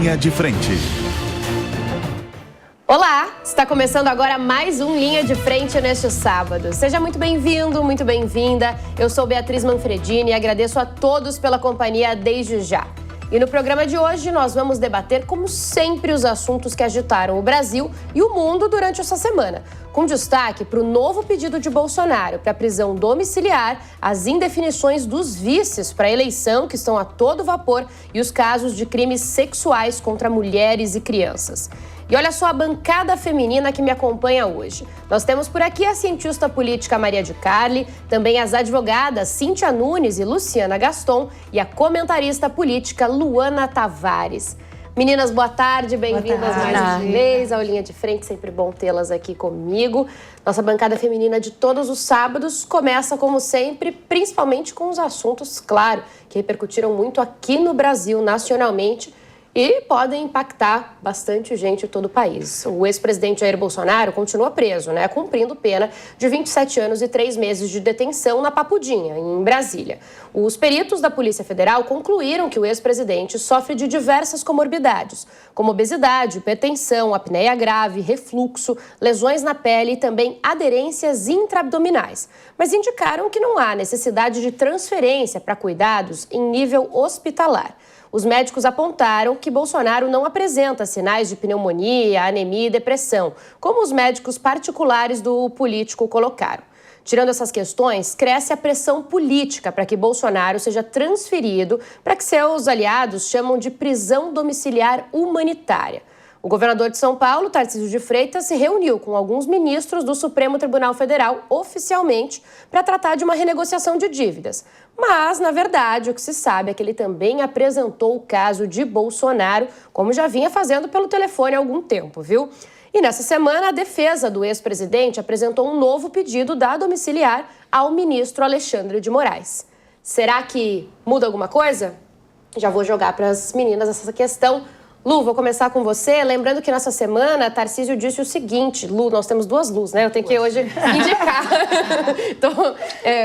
Linha de Frente. Olá, está começando agora mais um Linha de Frente neste sábado. Seja muito bem-vindo, muito bem-vinda. Eu sou Beatriz Manfredini e agradeço a todos pela companhia desde já. E no programa de hoje nós vamos debater, como sempre, os assuntos que agitaram o Brasil e o mundo durante essa semana, com destaque para o novo pedido de Bolsonaro para prisão domiciliar, as indefinições dos vices para a eleição, que estão a todo vapor, e os casos de crimes sexuais contra mulheres e crianças. E olha só a bancada feminina que me acompanha hoje. Nós temos por aqui a cientista política Maria de Carli, também as advogadas Cíntia Nunes e Luciana Gaston e a comentarista política Luana Tavares. Meninas, boa tarde, bem-vindas mais uma vez ao Linha de Frente, sempre bom tê-las aqui comigo. Nossa bancada feminina de todos os sábados começa, como sempre, principalmente com os assuntos, claro, que repercutiram muito aqui no Brasil, nacionalmente, e podem impactar bastante gente em todo o país. O ex-presidente Jair Bolsonaro continua preso, cumprindo pena de 27 anos e 3 meses de detenção na Papudinha, em Brasília. Os peritos da Polícia Federal concluíram que o ex-presidente sofre de diversas comorbidades, como obesidade, hipertensão, apneia grave, refluxo, lesões na pele e também aderências intraabdominais. Mas indicaram que não há necessidade de transferência para cuidados em nível hospitalar. Os médicos apontaram que Bolsonaro não apresenta sinais de pneumonia, anemia e depressão, como os médicos particulares do político colocaram. Tirando essas questões, cresce a pressão política para que Bolsonaro seja transferido para que seus aliados chamam de prisão domiciliar humanitária. O governador de São Paulo, Tarcísio de Freitas, se reuniu com alguns ministros do Supremo Tribunal Federal oficialmente para tratar de uma renegociação de dívidas. Mas, na verdade, o que se sabe é que ele também apresentou o caso de Bolsonaro, como já vinha fazendo pelo telefone há algum tempo, viu? E nessa semana, a defesa do ex-presidente apresentou um novo pedido da domiciliar ao ministro Alexandre de Moraes. Será que muda alguma coisa? Já vou jogar para as meninas essa questão. Lu, vou começar com você. Lembrando que nessa semana, Tarcísio disse o seguinte. Lu, nós temos duas Lus, né? Eu tenho que hoje indicar. Então,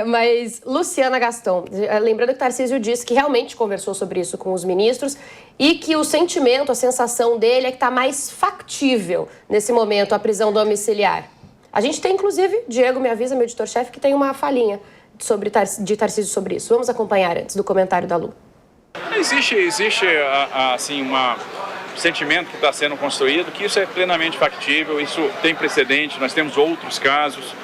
mas Luciana Gaston, lembrando que Tarcísio disse que realmente conversou sobre isso com os ministros e que o sentimento, a sensação dele é que está mais factível nesse momento a prisão domiciliar. A gente tem, inclusive, Diego me avisa, meu editor-chefe, que tem uma falinha de Tarcísio sobre isso. Vamos acompanhar antes do comentário da Lu. Existe assim, um sentimento que está sendo construído, que isso é plenamente factível, isso tem precedente, nós temos outros casos,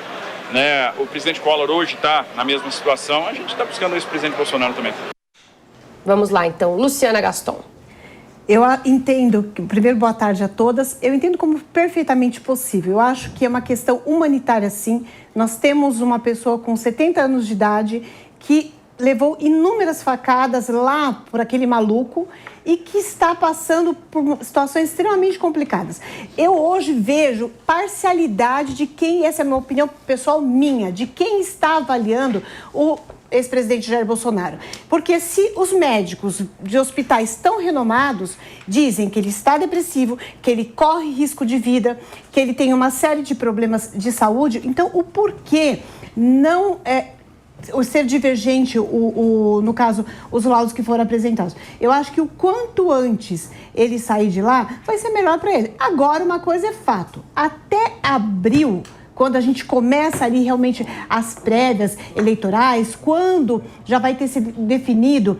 né? O presidente Collor hoje está na mesma situação, a gente está buscando esse presidente Bolsonaro também. Vamos lá, então, Luciana Gaston. Eu entendo, primeiro, boa tarde a todas, eu entendo como perfeitamente possível. Eu acho que é uma questão humanitária, sim. Nós temos uma pessoa com 70 anos de idade que levou inúmeras facadas lá por aquele maluco e que está passando por situações extremamente complicadas. Eu hoje vejo parcialidade de quem, essa é a minha opinião pessoal minha, de quem está avaliando o ex-presidente Jair Bolsonaro. Porque se os médicos de hospitais tão renomados dizem que ele está depressivo, que ele corre risco de vida, que ele tem uma série de problemas de saúde, então o porquê não o ser divergente, no caso, os laudos que foram apresentados. Eu acho que o quanto antes ele sair de lá, vai ser melhor para ele. Agora, uma coisa é fato. Até abril, quando a gente começa ali realmente as prévias eleitorais, quando já vai ter sido definido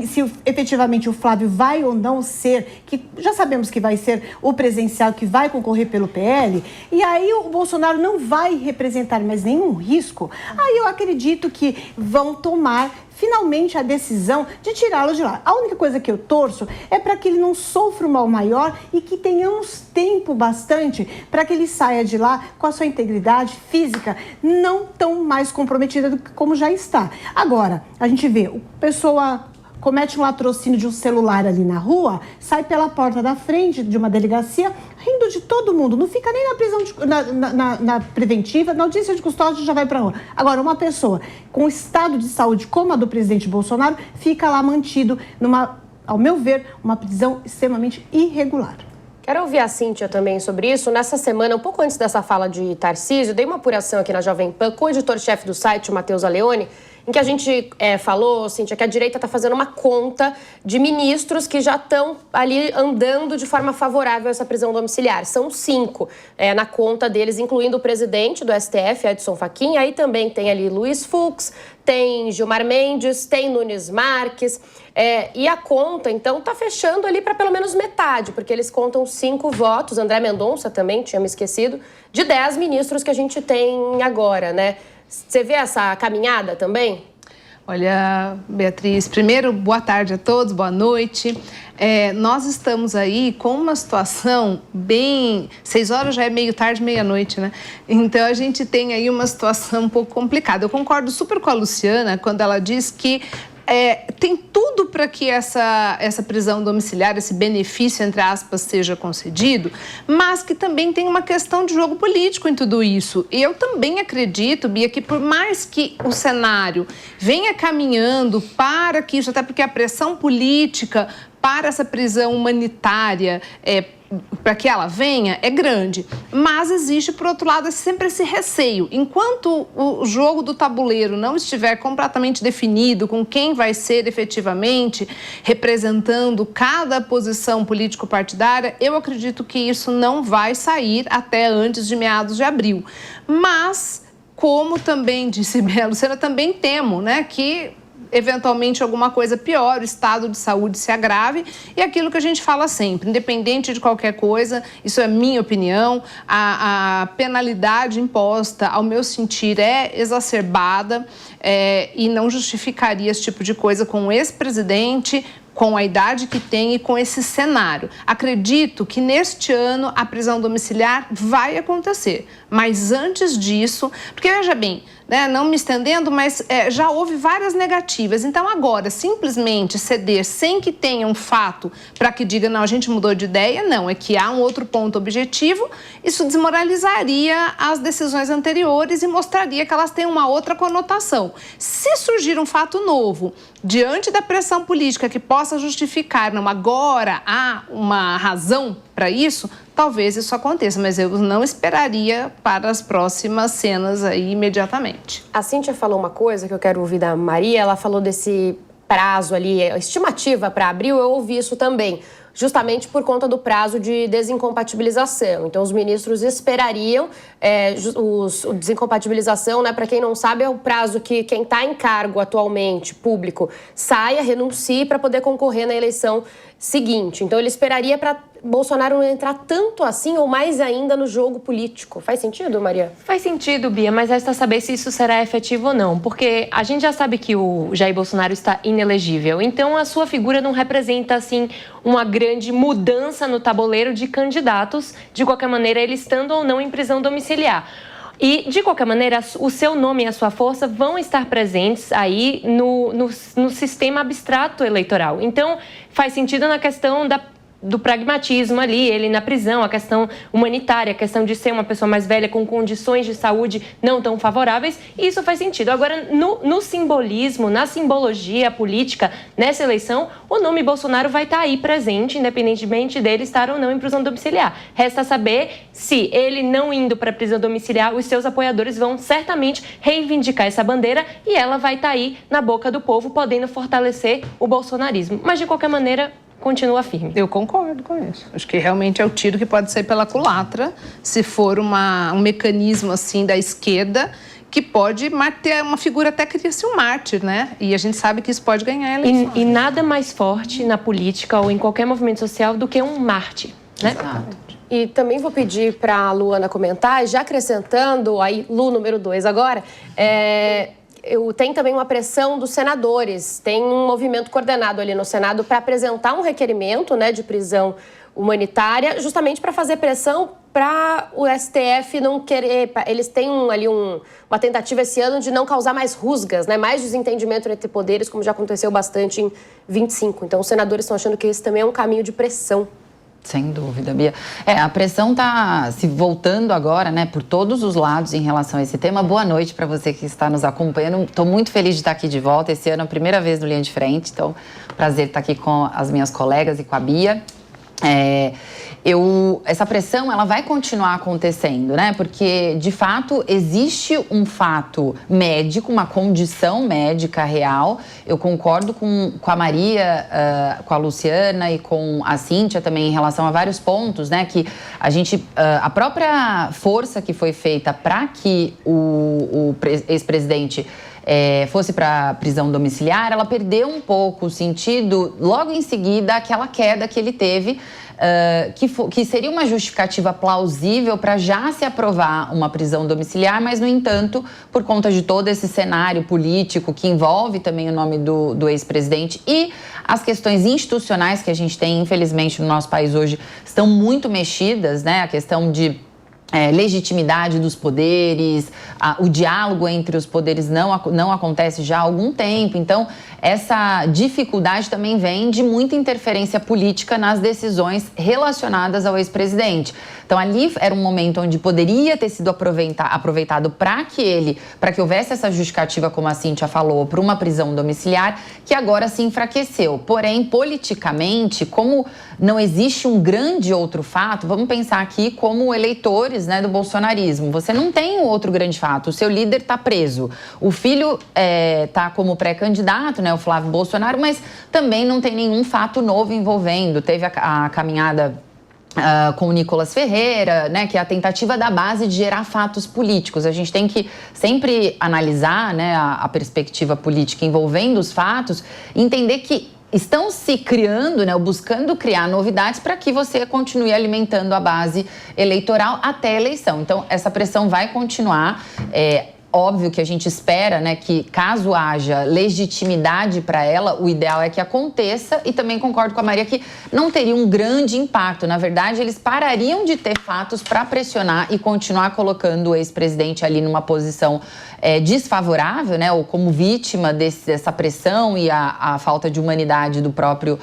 se efetivamente o Flávio vai ou não ser, que já sabemos que vai ser o presencial que vai concorrer pelo PL, e aí o Bolsonaro não vai representar mais nenhum risco, aí eu acredito que vão tomar finalmente a decisão de tirá-lo de lá. A única coisa que eu torço é para que ele não sofra um mal maior e que tenhamos tempo bastante para que ele saia de lá com a sua integridade física não tão mais comprometida do que como já está. Agora, a gente vê, pessoa comete um latrocínio de um celular ali na rua, sai pela porta da frente de uma delegacia, rindo de todo mundo. Não fica nem na prisão, na preventiva, na audiência de custódia já vai para a rua. Agora, uma pessoa com estado de saúde como a do presidente Bolsonaro, fica lá mantido ao meu ver, uma prisão extremamente irregular. Quero ouvir a Cíntia também sobre isso. Nessa semana, um pouco antes dessa fala de Tarcísio, dei uma apuração aqui na Jovem Pan com o editor-chefe do site, o Matheus Aleoni, em que a gente falou, Cíntia, que a direita está fazendo uma conta de ministros que já estão ali andando de forma favorável a essa prisão domiciliar. São 5 na conta deles, incluindo o presidente do STF, Edson Fachin, aí também tem ali Luiz Fux, tem Gilmar Mendes, tem Nunes Marques, e a conta, então, está fechando ali para pelo menos metade, porque eles contam 5 votos, André Mendonça também, tinha me esquecido, de 10 ministros que a gente tem agora, né? Você vê essa caminhada também? Olha, Beatriz, primeiro, boa tarde a todos, boa noite. Nós estamos aí com uma situação bem... 6 horas já é meio tarde, meia-noite, né? Então, a gente tem aí uma situação um pouco complicada. Eu concordo super com a Luciana quando ela diz que tem tudo para que essa prisão domiciliar, esse benefício, entre aspas, seja concedido, mas que também tem uma questão de jogo político em tudo isso. E eu também acredito, Bia, que por mais que o cenário venha caminhando para que isso, até porque a pressão política para essa prisão humanitária, para que ela venha, é grande. Mas existe, por outro lado, sempre esse receio. Enquanto o jogo do tabuleiro não estiver completamente definido com quem vai ser efetivamente representando cada posição político-partidária, eu acredito que isso não vai sair até antes de meados de abril. Mas, como também disse a Luciana, também temo, né, que eventualmente alguma coisa pior, o estado de saúde se agrave, e aquilo que a gente fala sempre, independente de qualquer coisa, isso é minha opinião, a penalidade imposta, ao meu sentir, é exacerbada e não justificaria esse tipo de coisa com o ex-presidente, com a idade que tem e com esse cenário. Acredito que neste ano a prisão domiciliar vai acontecer, mas antes disso, porque veja bem, né, não me estendendo, mas já houve várias negativas, então agora simplesmente ceder sem que tenha um fato para que diga, não, a gente mudou de ideia, não, é que há um outro ponto objetivo, isso desmoralizaria as decisões anteriores e mostraria que elas têm uma outra conotação. Se surgir um fato novo, diante da pressão política que possa justificar, não, agora há uma razão para isso, talvez isso aconteça, mas eu não esperaria para as próximas cenas aí imediatamente. A Cíntia falou uma coisa que eu quero ouvir da Maria, ela falou desse prazo ali, a estimativa para abril, eu ouvi isso também, justamente por conta do prazo de desincompatibilização. Então, os ministros esperariam o desincompatibilização, né? Para quem não sabe, é o prazo que quem está em cargo atualmente, público, saia, renuncie para poder concorrer na eleição seguinte. Então, ele esperaria para Bolsonaro não entrar tanto assim ou mais ainda no jogo político. Faz sentido, Maria? Faz sentido, Bia, mas resta saber se isso será efetivo ou não, porque a gente já sabe que o Jair Bolsonaro está inelegível, então a sua figura não representa, assim, uma grande mudança no tabuleiro de candidatos, de qualquer maneira, ele estando ou não em prisão domiciliar. E, de qualquer maneira, o seu nome e a sua força vão estar presentes aí no sistema abstrato eleitoral. Então, faz sentido na questão do pragmatismo ali, ele na prisão, a questão humanitária, a questão de ser uma pessoa mais velha com condições de saúde não tão favoráveis, isso faz sentido. Agora, no simbolismo, na simbologia política, nessa eleição, o nome Bolsonaro vai estar aí presente, independentemente dele estar ou não em prisão domiciliar. Resta saber se ele não indo para a prisão domiciliar, os seus apoiadores vão certamente reivindicar essa bandeira e ela vai estar aí na boca do povo, podendo fortalecer o bolsonarismo. Mas, de qualquer maneira, continua firme. Eu concordo com isso. Acho que realmente é o tiro que pode sair pela culatra, se for um mecanismo assim da esquerda, que pode ter uma figura até que cria-se um mártir, né? E a gente sabe que isso pode ganhar a eleição. E nada mais forte na política ou em qualquer movimento social do que um mártir, né? Exato. E também vou pedir para a Luana comentar, já acrescentando, aí Lu número 2 agora, tem também uma pressão dos senadores, tem um movimento coordenado ali no Senado para apresentar um requerimento, né, de prisão humanitária, justamente para fazer pressão para o STF não querer... Eles têm uma tentativa esse ano de não causar mais rusgas, né, mais desentendimento entre poderes, como já aconteceu bastante em 25. Então, os senadores estão achando que esse também é um caminho de pressão. Sem dúvida, Bia. A pressão está se voltando agora, né, por todos os lados em relação a esse tema. Boa noite para você que está nos acompanhando. Estou muito feliz de estar aqui de volta. Esse ano é a primeira vez no Linha de Frente, então prazer estar aqui com as minhas colegas e com a Bia. essa pressão ela vai continuar acontecendo, né? Porque, de fato, existe um fato médico, uma condição médica real. Eu concordo com a Maria, com a Luciana e com a Cíntia também em relação a vários pontos, né? Que a própria força que foi feita para que o ex-presidente fosse para prisão domiciliar, ela perdeu um pouco o sentido, logo em seguida, aquela queda que ele teve, que seria uma justificativa plausível para já se aprovar uma prisão domiciliar, mas, no entanto, por conta de todo esse cenário político que envolve também o nome do ex-presidente e as questões institucionais que a gente tem, infelizmente, no nosso país hoje, estão muito mexidas, né? A questão de legitimidade dos poderes, o diálogo entre os poderes não acontece já há algum tempo. Então, essa dificuldade também vem de muita interferência política nas decisões relacionadas ao ex-presidente. Então, ali era um momento onde poderia ter sido aproveitado para que houvesse essa justificativa, como a Cíntia falou, para uma prisão domiciliar, que agora se enfraqueceu. Porém, politicamente, como não existe um grande outro fato, vamos pensar aqui como eleitores, né, do bolsonarismo. Você não tem um outro grande fato. O seu líder está preso. O filho está como pré-candidato, né, o Flávio Bolsonaro, mas também não tem nenhum fato novo envolvendo. Teve a caminhada com o Nicolas Ferreira, né, que é a tentativa da base de gerar fatos políticos. A gente tem que sempre analisar, né, a perspectiva política envolvendo os fatos e entender que estão se criando, né, ou buscando criar novidades para que você continue alimentando a base eleitoral até a eleição. Então, essa pressão vai continuar. Óbvio que a gente espera, né, que caso haja legitimidade para ela, o ideal é que aconteça, e também concordo com a Maria que não teria um grande impacto. Na verdade, eles parariam de ter fatos para pressionar e continuar colocando o ex-presidente ali numa posição desfavorável, né, ou como vítima dessa pressão e a falta de humanidade do próprio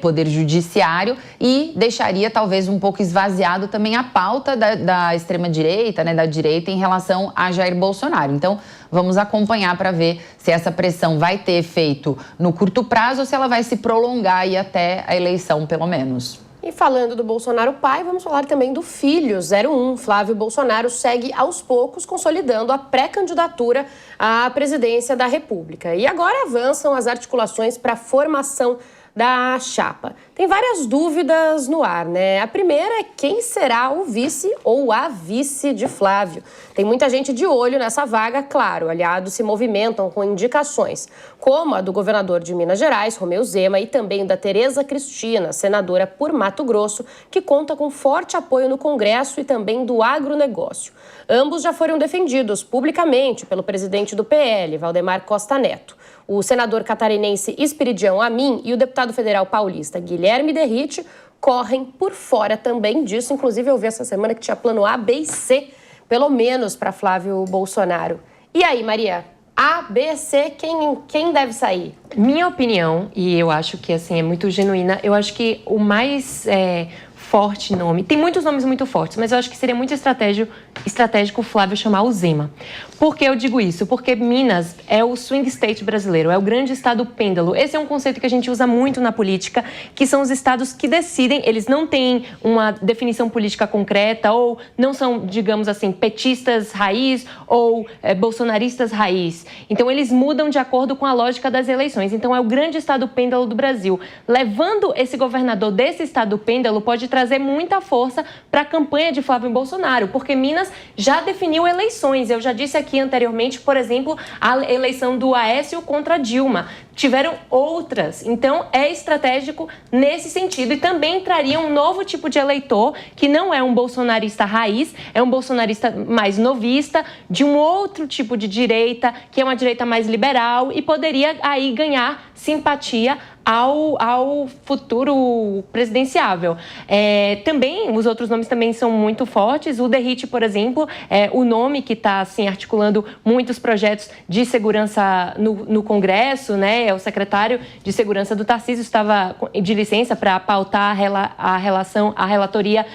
Poder Judiciário, e deixaria talvez um pouco esvaziado também a pauta da extrema-direita, né, da direita em relação a Jair Bolsonaro. Então, vamos acompanhar para ver se essa pressão vai ter efeito no curto prazo ou se ela vai se prolongar aí até a eleição, pelo menos. E falando do Bolsonaro pai, vamos falar também do filho 01. Flávio Bolsonaro segue aos poucos consolidando a pré-candidatura à presidência da República. E agora avançam as articulações para a formação da chapa. Tem várias dúvidas no ar, né? A primeira é quem será o vice ou a vice de Flávio. Tem muita gente de olho nessa vaga, claro. Aliados se movimentam com indicações, como a do governador de Minas Gerais, Romeu Zema, e também da Tereza Cristina, senadora por Mato Grosso, que conta com forte apoio no Congresso e também do agronegócio. Ambos já foram defendidos publicamente pelo presidente do PL, Valdemar Costa Neto. O senador catarinense Esperidião Amin e o deputado federal paulista Guilherme Derrite correm por fora também disso. Inclusive, eu vi essa semana que tinha plano A, B e C, pelo menos para Flávio Bolsonaro. E aí, Maria? A, B, C, quem deve sair? Minha opinião, e eu acho que assim é muito genuína, eu acho que o mais forte nome, tem muitos nomes muito fortes, mas eu acho que seria muito estratégico o Flávio chamar o Zema. Por que eu digo isso? Porque Minas é o swing state brasileiro, é o grande estado pêndulo. Esse é um conceito que a gente usa muito na política, que são os estados que decidem, eles não têm uma definição política concreta, ou não são, digamos assim, petistas raiz ou bolsonaristas raiz. Então, eles mudam de acordo com a lógica das eleições. Então, é o grande estado pêndulo do Brasil. Levando esse governador desse estado pêndulo pode trazer muita força para a campanha de Flávio Bolsonaro, porque Minas já definiu eleições. Eu já disse aqui anteriormente, por exemplo, a eleição do Aécio contra Dilma. Tiveram outras, então é estratégico nesse sentido, e também traria um novo tipo de eleitor, que não é um bolsonarista raiz, é um bolsonarista mais novista, de um outro tipo de direita, que é uma direita mais liberal, e poderia aí ganhar simpatia ao futuro presidenciável. Também, os outros nomes também são muito fortes. O Derrite, por exemplo, é o nome que está assim, articulando muitos projetos de segurança no Congresso, né? É o secretário de Segurança do Tarcísio, estava de licença para pautar a relatoria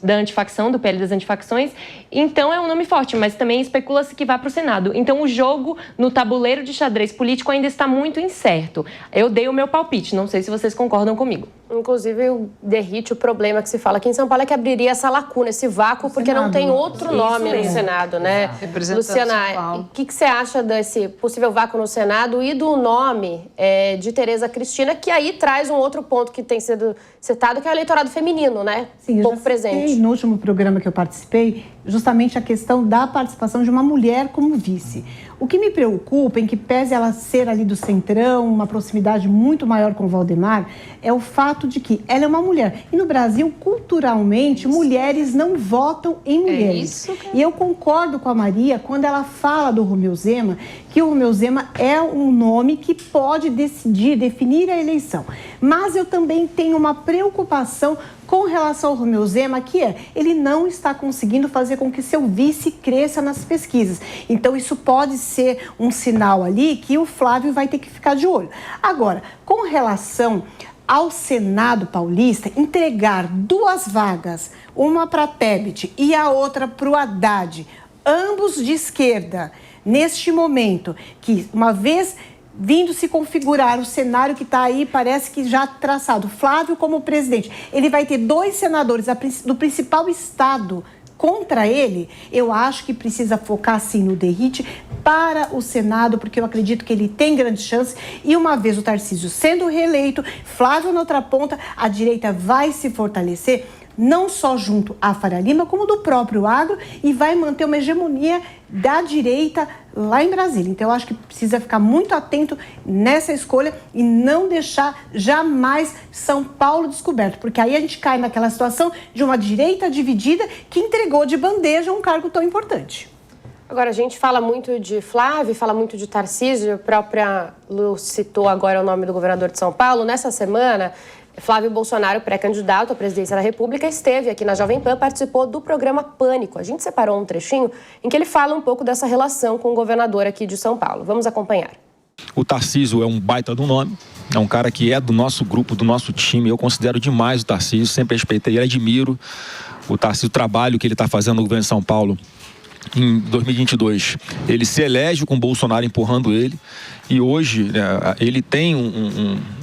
da antifacção, do PL das antifacções. Então, é um nome forte, mas também especula-se que vá para o Senado. Então, o jogo no tabuleiro de xadrez político ainda está muito incerto. Eu dei o meu palpite, não sei se vocês concordam comigo. Inclusive, o Derrite, o problema que se fala aqui em São Paulo é que abriria essa lacuna, esse vácuo, porque não tem outro nome no Senado, né? Luciana, o que você acha desse possível vácuo no Senado e do nome de Tereza Cristina, que aí traz um outro ponto que tem sido citado, que é o eleitorado feminino, né? Sim, pouco presente. No último programa que eu participei, justamente a questão da participação de uma mulher como vice. O que me preocupa, em que pese ela ser ali do centrão, uma proximidade muito maior com o Valdemar, é o fato de que ela é uma mulher. E no Brasil, culturalmente, mulheres não votam em mulheres. E eu concordo com a Maria quando ela fala do Romeu Zema, que o Romeu Zema é um nome que pode definir a eleição. Mas eu também tenho uma preocupação com relação ao Romeu Zema, que ele não está conseguindo fazer com que seu vice cresça nas pesquisas. Então, isso pode ser um sinal ali que o Flávio vai ter que ficar de olho. Agora, com relação ao Senado paulista, entregar 2 vagas, uma para Tebet e a outra para o Haddad, ambos de esquerda, neste momento, que uma vez vindo se configurar o cenário que está aí, parece que já traçado, Flávio como presidente, ele vai ter 2 senadores do principal estado contra ele. Eu acho que precisa focar sim no Derrite para o Senado, porque eu acredito que ele tem grande chance, e uma vez o Tarcísio sendo reeleito, Flávio na outra ponta, a direita vai se fortalecer, não só junto à Faria Lima, como do próprio agro, e vai manter uma hegemonia da direita lá em Brasília. Então, eu acho que precisa ficar muito atento nessa escolha e não deixar jamais São Paulo descoberto, porque aí a gente cai naquela situação de uma direita dividida que entregou de bandeja um cargo tão importante. Agora, a gente fala muito de Flávio, fala muito de Tarcísio, a própria Lu citou agora o nome do governador de São Paulo. Nessa semana, Flávio Bolsonaro, pré-candidato à presidência da República, esteve aqui na Jovem Pan, participou do programa Pânico. A gente separou um trechinho em que ele fala um pouco dessa relação com o governador aqui de São Paulo. Vamos acompanhar. O Tarcísio é um baita do nome, é um cara que é do nosso grupo, do nosso time. Eu considero demais o Tarcísio, sempre respeitei e admiro o Tarcísio, o trabalho que ele está fazendo no governo de São Paulo. Em 2022, ele se elege com o Bolsonaro empurrando ele, e hoje ele tem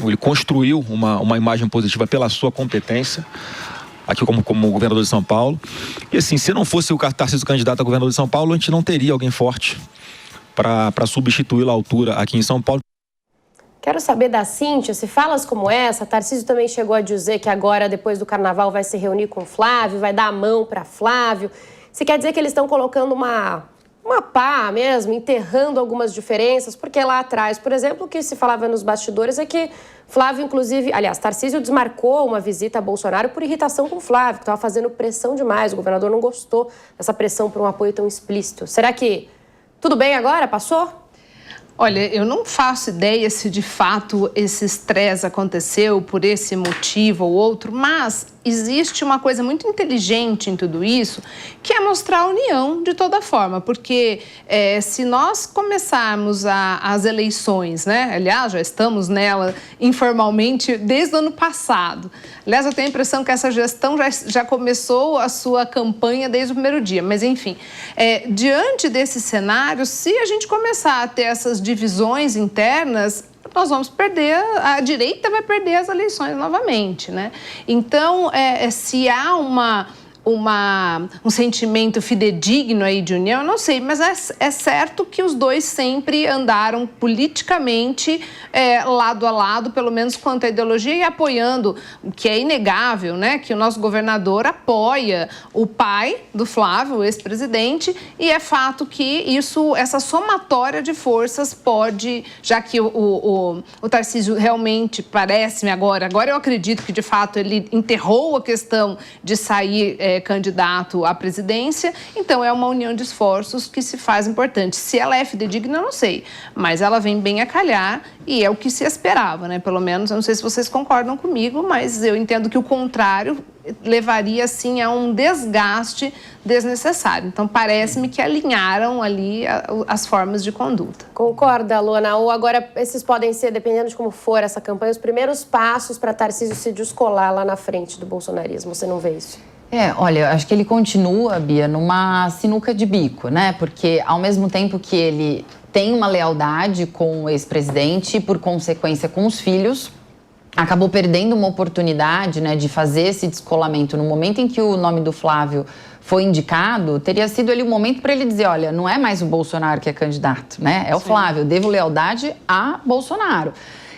ele construiu uma imagem positiva pela sua competência aqui como governador de São Paulo. E assim, se não fosse o Tarcísio candidato a governador de São Paulo, a gente não teria alguém forte para substituí-lo à altura aqui em São Paulo. Quero saber da Cíntia, se falas como essa, Tarcísio também chegou a dizer que agora, depois do Carnaval, vai se reunir com o Flávio, vai dar a mão para Flávio. Se quer dizer que eles estão colocando uma pá mesmo, enterrando algumas diferenças, porque lá atrás, por exemplo, o que se falava nos bastidores é que Flávio, inclusive, aliás, Tarcísio desmarcou uma visita a Bolsonaro por irritação com Flávio, que estava fazendo pressão demais, o governador não gostou dessa pressão por um apoio tão explícito. Será que tudo bem agora? Passou? Olha, eu não faço ideia se de fato esse estresse aconteceu por esse motivo ou outro, mas existe uma coisa muito inteligente em tudo isso, que é mostrar a união de toda forma, porque se nós começarmos as eleições, né? Aliás, já estamos nela informalmente desde o ano passado. Aliás, eu tenho a impressão que essa gestão já começou a sua campanha desde o primeiro dia, mas enfim, diante desse cenário, se a gente começar a ter essas divisões internas, nós vamos perder, a direita vai perder as eleições novamente, né? Então, se há um sentimento fidedigno aí de união, eu não sei, mas é certo que os dois sempre andaram politicamente lado a lado, pelo menos quanto à ideologia, e apoiando, que é inegável, né, que o nosso governador apoia o pai do Flávio, o ex-presidente, e é fato que essa somatória de forças pode, já que o Tarcísio realmente parece-me agora eu acredito que de fato ele enterrou a questão de sair candidato à presidência, então é uma união de esforços que se faz importante. Se ela é fidedigna, eu não sei, mas ela vem bem a calhar e é o que se esperava, né? Pelo menos, eu não sei se vocês concordam comigo, mas eu entendo que o contrário levaria, sim, a um desgaste desnecessário. Então, parece-me que alinharam ali as formas de conduta. Concorda, Luana? Ou agora, esses podem ser, dependendo de como for essa campanha, os primeiros passos para Tarcísio se descolar lá na frente do bolsonarismo. Você não vê isso? Olha, acho que ele continua, Bia, numa sinuca de bico, né? Porque ao mesmo tempo que ele tem uma lealdade com o ex-presidente e, por consequência, com os filhos, acabou perdendo uma oportunidade, né, de fazer esse descolamento no momento em que o nome do Flávio foi indicado, teria sido ali o momento para ele dizer, olha, não é mais o Bolsonaro que é candidato, né? É o Flávio, eu devo lealdade a Bolsonaro.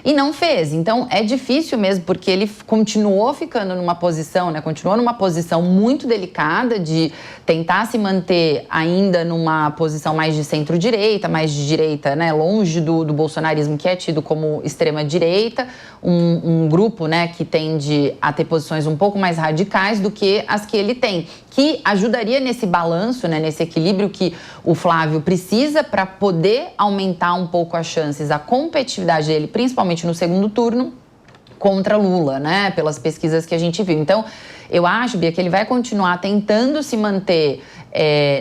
E não fez. Então, é difícil mesmo, porque ele continuou ficando numa posição, né? Continuou numa posição muito delicada de tentar se manter ainda numa posição mais de centro-direita, mais de direita, né? Longe do bolsonarismo, que é tido como extrema-direita, um grupo, né, que tende a ter posições um pouco mais radicais do que as que ele tem, que ajudaria nesse balanço, né, nesse equilíbrio que o Flávio precisa para poder aumentar um pouco as chances, a competitividade dele, principalmente no segundo turno, contra Lula, né, pelas pesquisas que a gente viu. Então, eu acho, Bia, que ele vai continuar tentando se manter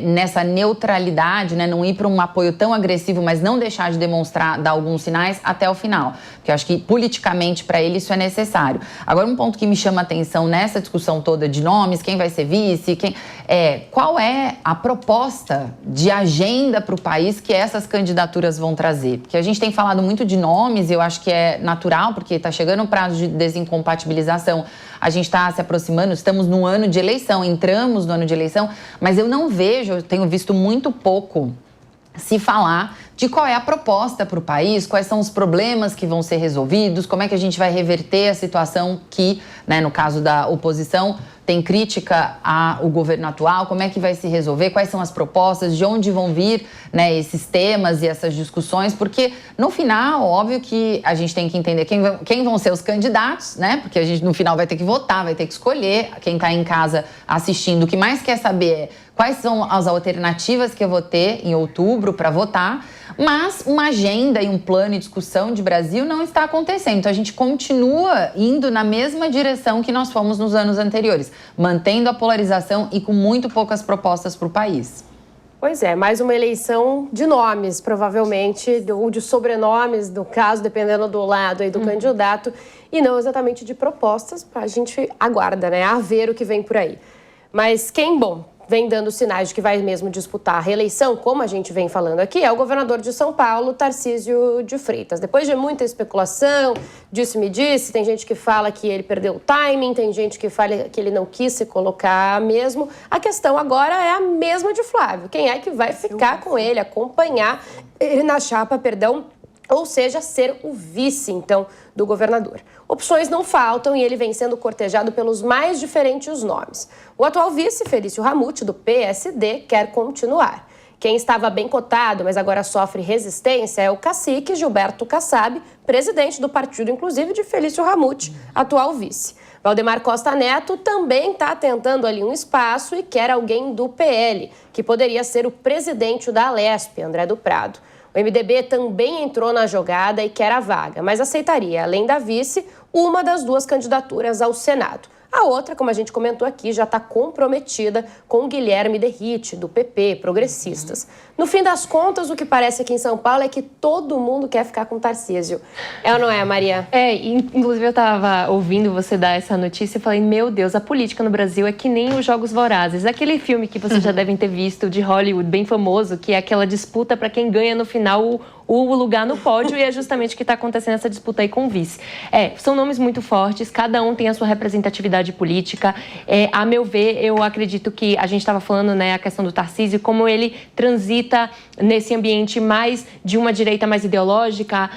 nessa neutralidade, né, não ir para um apoio tão agressivo, mas não deixar de demonstrar, dar alguns sinais até o final. Porque eu acho que politicamente para ele isso é necessário. Agora, um ponto que me chama a atenção nessa discussão toda de nomes, quem vai ser vice, qual é a proposta de agenda para o país que essas candidaturas vão trazer? Porque a gente tem falado muito de nomes, e eu acho que é natural, porque está chegando o prazo de desincompatibilização, a gente está se aproximando, estamos no ano de eleição, entramos no ano de eleição, mas eu não vejo, eu tenho visto muito pouco se falar de qual é a proposta para o país, quais são os problemas que vão ser resolvidos, como é que a gente vai reverter a situação que, né, no caso da oposição, tem crítica ao governo atual, como é que vai se resolver, quais são as propostas, de onde vão vir, né, esses temas e essas discussões, porque no final, óbvio que a gente tem que entender quem vão ser os candidatos, né, porque a gente no final vai ter que votar, vai ter que escolher, quem está em casa assistindo, o que mais quer saber é quais são as alternativas que eu vou ter em outubro para votar, mas uma agenda e um plano e discussão de Brasil não está acontecendo. Então, a gente continua indo na mesma direção que nós fomos nos anos anteriores, mantendo a polarização e com muito poucas propostas para o país. Pois é, mais uma eleição de nomes, provavelmente, ou de sobrenomes, no caso, dependendo do lado aí do candidato, e não exatamente de propostas. A gente aguarda, né, a ver o que vem por aí. Mas quem, vem dando sinais de que vai mesmo disputar a reeleição, como a gente vem falando aqui, é o governador de São Paulo, Tarcísio de Freitas. Depois de muita especulação, disse-me-disse, tem gente que fala que ele perdeu o timing, tem gente que fala que ele não quis se colocar mesmo. A questão agora é a mesma de Flávio. Quem é que vai ficar com ele, acompanhar ele na chapa, ou seja, ser o vice, então, do governador. Opções não faltam e ele vem sendo cortejado pelos mais diferentes nomes. O atual vice, Felício Ramute, do PSD, quer continuar. Quem estava bem cotado, mas agora sofre resistência, é o cacique Gilberto Kassab, presidente do partido, inclusive, de Felício Ramute, atual vice. Valdemar Costa Neto também está tentando ali um espaço e quer alguém do PL, que poderia ser o presidente da Alesp, André do Prado. O MDB também entrou na jogada e quer a vaga, mas aceitaria, além da vice, uma das duas candidaturas ao Senado. A outra, como a gente comentou aqui, já está comprometida com o Guilherme Derrite, do PP, Progressistas. No fim das contas, o que parece aqui em São Paulo é que todo mundo quer ficar com o Tarcísio. É ou não é, Maria? Inclusive eu estava ouvindo você dar essa notícia e falei, meu Deus, a política no Brasil é que nem os Jogos Vorazes. Aquele filme que vocês já devem ter visto, de Hollywood, bem famoso, que é aquela disputa para quem ganha no final o lugar no pódio, e é justamente o que está acontecendo essa disputa aí com o vice. São nomes muito fortes, cada um tem a sua representatividade política. A meu ver, eu acredito que a gente estava falando, né, a questão do Tarcísio, como ele transita nesse ambiente mais de uma direita mais ideológica,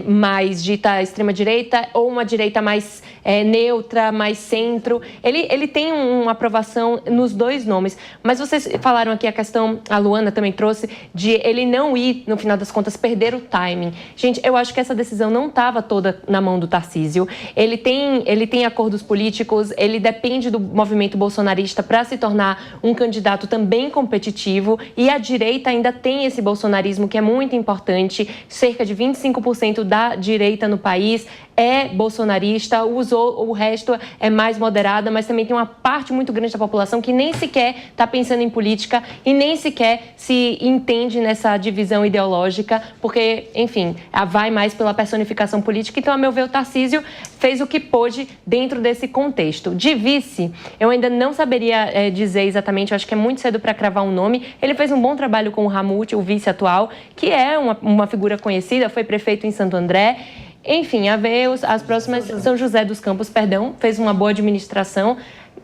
mais dita extrema-direita, ou uma direita mais neutra, mais centro. Ele tem uma aprovação nos dois nomes, mas vocês falaram aqui a questão, a Luana também trouxe, de ele não ir, no final das contas, perder o timing. Gente, eu acho que essa decisão não estava toda na mão do Tarcísio. Ele tem acordos políticos, ele depende do movimento bolsonarista para se tornar um candidato também competitivo, e a direita ainda tem esse bolsonarismo que é muito importante. Cerca de 25% da direita no país é bolsonarista, o resto é mais moderada, mas também tem uma parte muito grande da população que nem sequer está pensando em política e nem sequer se entende nessa divisão ideológica, porque, enfim, vai mais pela personificação política. Então, a meu ver, o Tarcísio fez o que pôde dentro desse contexto. De vice, eu ainda não saberia dizer exatamente, eu acho que é muito cedo para cravar um nome. Ele fez um bom trabalho com o Ramute, o vice atual, que é uma figura conhecida, foi prefeito em Santo André. Enfim, a ver as próximas... São José dos Campos, perdão, fez uma boa administração.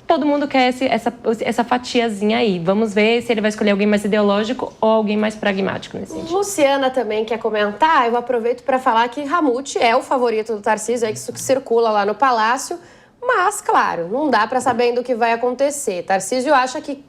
Todo mundo quer essa fatiazinha aí. Vamos ver se ele vai escolher alguém mais ideológico ou alguém mais pragmático nesse sentido. Luciana também quer comentar. Eu aproveito para falar que Ramute é o favorito do Tarcísio, é isso que circula lá no Palácio. Mas, claro, não dá para saber ainda o que vai acontecer. Tarcísio acha que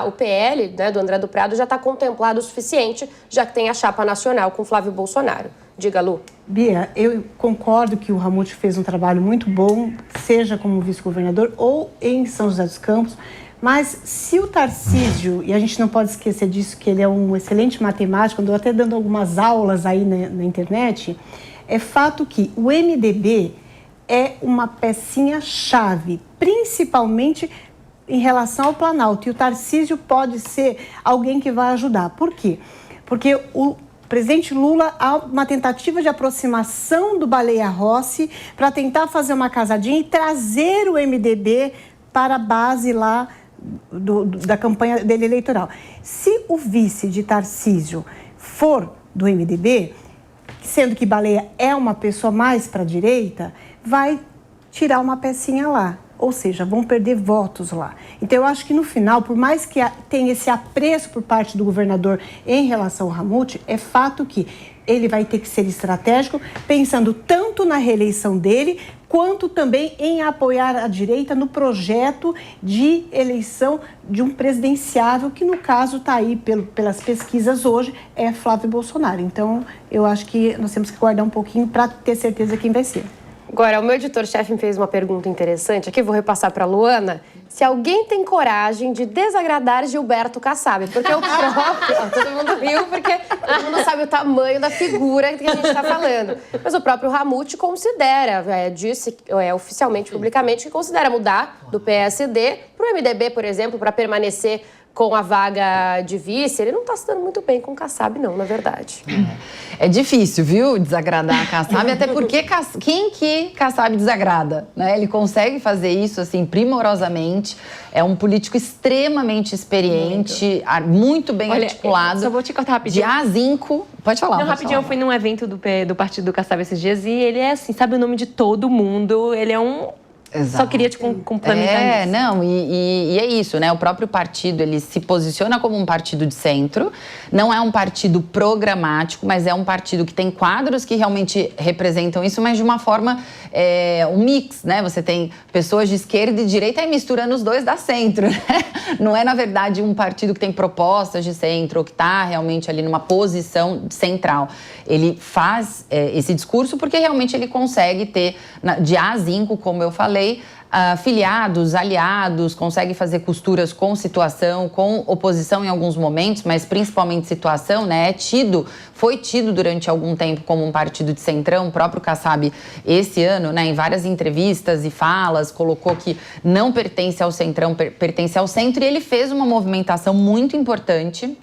o PL, né, do André do Prado, já está contemplado o suficiente, já que tem a chapa nacional com Flávio Bolsonaro. Diga, Lu. Bia, eu concordo que o Ramute fez um trabalho muito bom, seja como vice-governador ou em São José dos Campos, mas se o Tarcísio, e a gente não pode esquecer disso, que ele é um excelente matemático, andou até dando algumas aulas aí na internet, é fato que o MDB é uma pecinha-chave, principalmente em relação ao Planalto, e o Tarcísio pode ser alguém que vai ajudar. Por quê? Porque o presidente Lula há uma tentativa de aproximação do Baleia Rossi para tentar fazer uma casadinha e trazer o MDB para a base lá da campanha dele eleitoral. Se o vice de Tarcísio for do MDB, sendo que Baleia é uma pessoa mais para a direita, vai tirar uma pecinha lá. Ou seja, vão perder votos lá. Então, eu acho que no final, por mais que tenha esse apreço por parte do governador em relação ao Ramute, é fato que ele vai ter que ser estratégico, pensando tanto na reeleição dele, quanto também em apoiar a direita no projeto de eleição de um presidenciável, que no caso está aí pelas pesquisas hoje, é Flávio Bolsonaro. Então, eu acho que nós temos que guardar um pouquinho para ter certeza quem vai ser. Agora, o meu editor-chefe me fez uma pergunta interessante aqui, vou repassar para a Luana. Se alguém tem coragem de desagradar Gilberto Kassab, porque o próprio... todo mundo riu, porque todo mundo sabe o tamanho da figura que a gente está falando. Mas o próprio Ramute considera, disse oficialmente, publicamente, que considera mudar do PSD para o MDB, por exemplo, para permanecer com a vaga de vice. Ele não está se dando muito bem com o Kassab, não, na verdade. É difícil, viu, desagradar a Kassab, até porque quem que Kassab desagrada, né? Ele consegue fazer isso, assim, primorosamente. É um político extremamente experiente, muito bem articulado. Só vou te cortar rapidinho. De azinco. Pode falar. Não, rapidinho, eu fui num evento do partido do Kassab esses dias e ele é assim, sabe o nome de todo mundo, ele é um... Exato. Só queria te complementar isso. Não, e é isso, né? O próprio partido, ele se posiciona como um partido de centro, não é um partido programático, mas é um partido que tem quadros que realmente representam isso, mas de uma forma, um mix, né? Você tem pessoas de esquerda e direita e misturando os dois dá centro, né? Não é, na verdade, um partido que tem propostas de centro ou que está realmente ali numa posição central. Ele faz esse discurso porque realmente ele consegue ter, de A a zinco, como eu falei, filiados, aliados, consegue fazer costuras com situação, com oposição em alguns momentos, mas principalmente situação, né? Foi tido durante algum tempo como um partido de centrão. O próprio Kassab, esse ano, né, em várias entrevistas e falas, colocou que não pertence ao centrão, pertence ao centro, e ele fez uma movimentação muito importante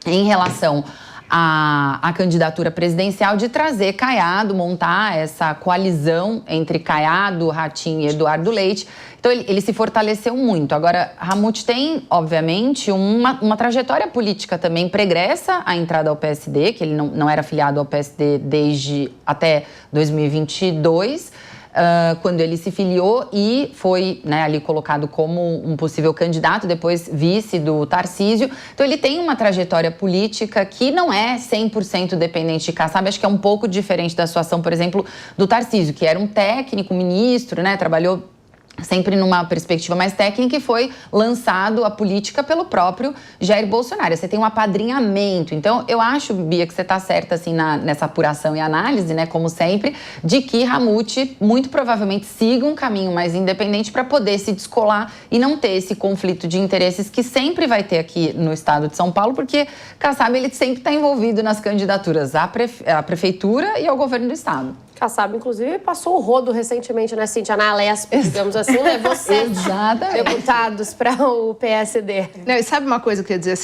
em relação a candidatura presidencial de trazer Caiado, montar essa coalizão entre Caiado, Ratinho e Eduardo Leite. Então, ele se fortaleceu muito. Agora, Ramute tem, obviamente, uma trajetória política também pregressa à entrada ao PSD, que ele não era filiado ao PSD desde até 2022, quando ele se filiou e foi, né, ali colocado como um possível candidato, depois vice do Tarcísio. Então, ele tem uma trajetória política que não é 100% dependente de Kassab. Acho que é um pouco diferente da situação, por exemplo, do Tarcísio, que era um técnico, ministro, né, trabalhou sempre numa perspectiva mais técnica e foi lançado a política pelo próprio Jair Bolsonaro. Você tem um apadrinhamento. Então, eu acho, Bia, que você está certa assim, nessa apuração e análise, né, como sempre, de que Ramute muito provavelmente siga um caminho mais independente para poder se descolar e não ter esse conflito de interesses que sempre vai ter aqui no estado de São Paulo, porque Kassab, ele sempre está envolvido nas candidaturas à prefeitura e ao governo do estado. Kassab, inclusive, passou o rodo recentemente, né, Cíntia, na Alesp, digamos assim, levou 7 deputados para o PSD. Não, e sabe uma coisa que eu ia dizer?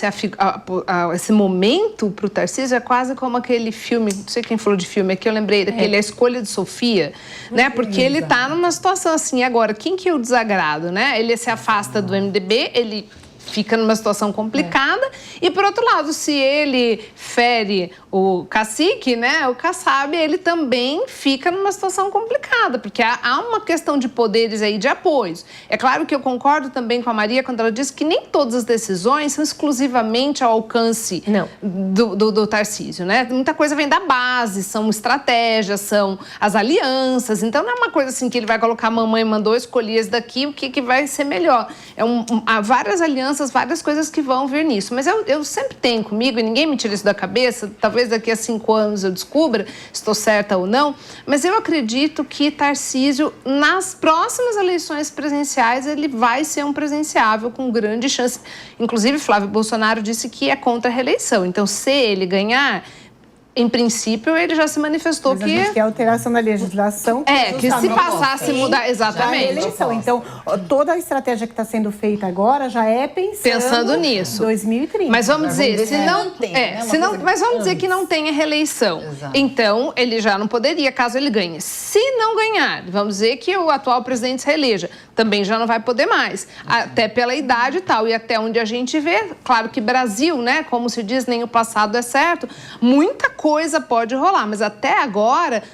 Esse momento para o Tarcísio é quase como aquele filme, não sei quem falou de filme aqui, eu lembrei daquele A Escolha de Sofia, né? Porque ele está numa situação assim, agora, quem que eu desagrado, né? Ele se afasta do MDB, ele fica numa situação complicada. E, por outro lado, se ele fere o cacique, né, o Kassab, ele também fica numa situação complicada, porque há uma questão de poderes aí, de apoios. É claro que eu concordo também com a Maria quando ela diz que nem todas as decisões são exclusivamente ao alcance do Tarcísio, né? Muita coisa vem da base, são estratégias, são as alianças. Então, não é uma coisa assim que ele vai colocar, a mamãe mandou escolher esse daqui, o que vai ser melhor. Há várias alianças, várias coisas que vão vir nisso. Mas eu sempre tenho comigo, e ninguém me tira isso da cabeça, talvez daqui a 5 anos eu descubra se estou certa ou não, mas eu acredito que Tarcísio, nas próximas eleições presidenciais, ele vai ser um presidenciável com grande chance. Inclusive, Flávio Bolsonaro disse que é contra a reeleição. Então, se ele ganhar, em princípio, ele já se manifestou mas a gente quer alteração na legislação. Que se passasse mudar, exatamente. A eleição. Então, toda a estratégia que está sendo feita agora já é pensando nisso. 2030. Mas vamos dizer, mas vamos dizer que não tenha reeleição. Exato. Então, ele já não poderia, caso ele ganhe. Se não ganhar, vamos dizer que o atual presidente se reeleja, também já não vai poder mais. Até pela idade e tal. E até onde a gente vê, claro que Brasil, né, como se diz, nem o passado é certo, muita coisa pode rolar, mas até agora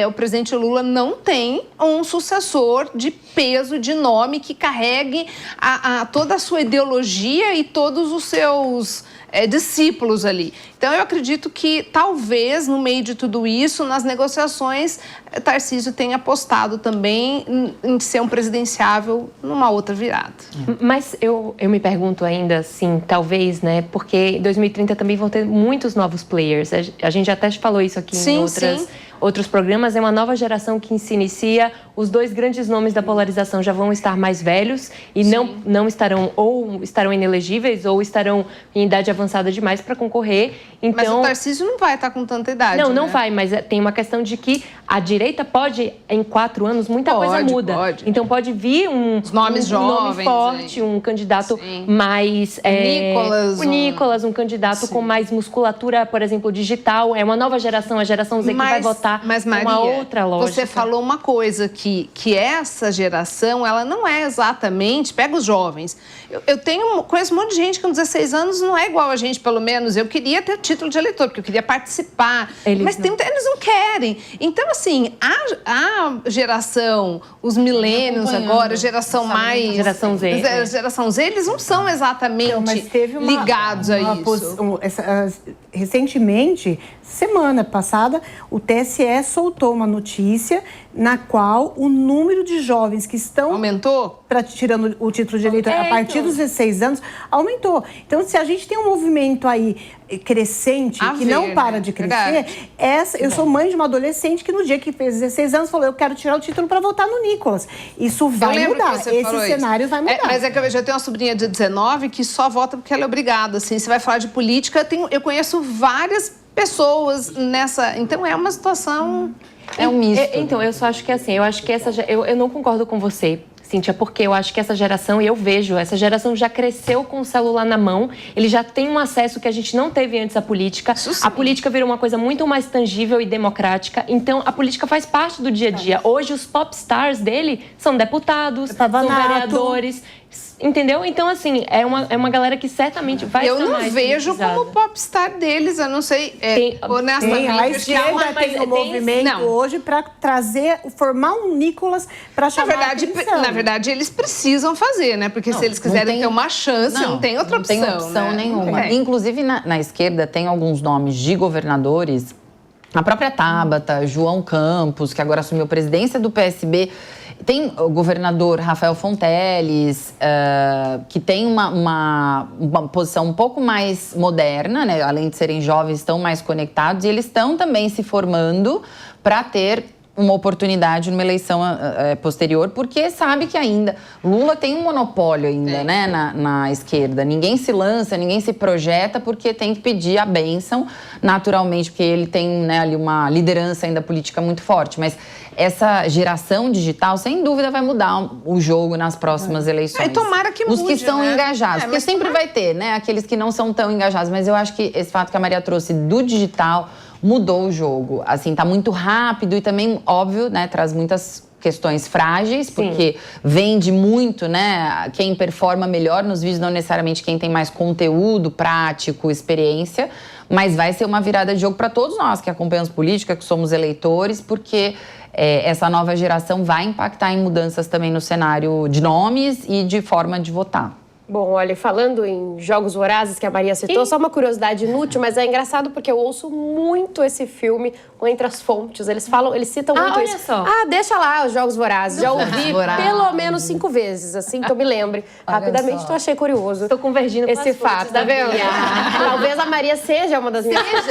o presidente Lula não tem um sucessor de peso, de nome, que carregue toda a sua ideologia e todos os seus discípulos ali. Então, eu acredito que, talvez, no meio de tudo isso, nas negociações, Tarcísio tenha apostado também em ser um presidenciável numa outra virada. Mas eu me pergunto ainda, assim, talvez, né? Porque em 2030 também vão ter muitos novos players. A gente até falou isso aqui em outros programas. É uma nova geração que se inicia. Os 2 grandes nomes da polarização já vão estar mais velhos e não estarão, ou estarão inelegíveis, ou estarão em idade avançada demais para concorrer. Então, mas o Tarcísio não vai estar com tanta idade, não vai, mas tem uma questão de que a direita pode, em 4 anos, muita coisa muda. Então pode vir um nomes jovens, nome forte, um candidato mais... o Nicolas, um candidato com mais musculatura, por exemplo, digital. É uma nova geração, a geração Z que vai votar uma outra lógica. Você falou uma coisa, que essa geração, ela não é exatamente... Pega os jovens. Conheço um monte de gente que com 16 anos não é igual a gente, pelo menos. Eu queria ter título de eleitor, porque eu queria participar. Eles não querem. Então, assim, a geração, os milênios agora, geração mais... Geração Z. Geração Z, eles não são exatamente ligados a isso. Recentemente, semana passada, o TSE soltou uma notícia na qual o número de jovens que estão... Aumentou? Tirando o título de eleitor a partir dos 16 anos, aumentou. Então, se a gente tem um movimento aí crescente, que não para de crescer, eu sou mãe de uma adolescente que no dia que fez 16 anos falou, eu quero tirar o título para votar no Nicolas. Isso vai mudar, esse cenário vai mudar. Mas é que eu já tenho uma sobrinha de 19 que só vota porque ela é obrigada. Assim, você vai falar de política, eu conheço várias pessoas nessa... Então, é uma situação... É um misto. Então, eu só acho que assim, eu não concordo com você, Cíntia, porque eu acho que essa geração, e eu vejo, essa geração já cresceu com o celular na mão, ele já tem um acesso que a gente não teve antes à política. A política virou uma coisa muito mais tangível e democrática, então a política faz parte do dia a dia. Hoje, os pop stars dele são deputados, são vereadores... Entendeu? Então, assim, é uma galera que certamente vai estar mais... Eu não vejo como popstar deles, eu não sei, honestamente. A esquerda tem um movimento hoje para formar um Nicolas para chamar a atenção. Na verdade, eles precisam fazer, né? Porque se eles quiserem ter uma chance, não tem outra opção. Não tem opção nenhuma. Inclusive, na esquerda, tem alguns nomes de governadores, a própria Tabata, João Campos, que agora assumiu a presidência do PSB... Tem o governador Rafael Fonteles, que tem uma posição um pouco mais moderna, né? Além de serem jovens, estão mais conectados. E eles estão também se formando para ter uma oportunidade numa eleição posterior, porque sabe que ainda... Lula tem um monopólio ainda, né, na esquerda. Ninguém se lança, ninguém se projeta, porque tem que pedir a bênção, naturalmente, porque ele tem, né, ali uma liderança ainda política muito forte. Mas essa geração digital, sem dúvida, vai mudar o jogo nas próximas eleições. E tomara que mude, os que estão engajados, porque sempre vai ter, né, aqueles que não são tão engajados. Mas eu acho que esse fato que a Maria trouxe do digital mudou o jogo. Assim, tá muito rápido e também, óbvio, né, traz muitas questões frágeis, porque vende muito, né? Quem performa melhor nos vídeos, não necessariamente quem tem mais conteúdo prático, experiência, mas vai ser uma virada de jogo para todos nós que acompanhamos política, que somos eleitores, porque essa nova geração vai impactar em mudanças também no cenário de nomes e de forma de votar. Bom, olha, falando em Jogos Vorazes, que a Maria citou, só uma curiosidade inútil, mas é engraçado porque eu ouço muito esse filme Entre as Fontes. Eles citam muito olha isso. Só. Deixa lá os Jogos Vorazes. Já ouvi pelo menos 5 vezes, assim que eu me lembre. Rapidamente, então achei curioso. Tô convergindo com esse as fato, fontes tá da vendo? Bia. Talvez a Maria seja uma das minhas... Talvez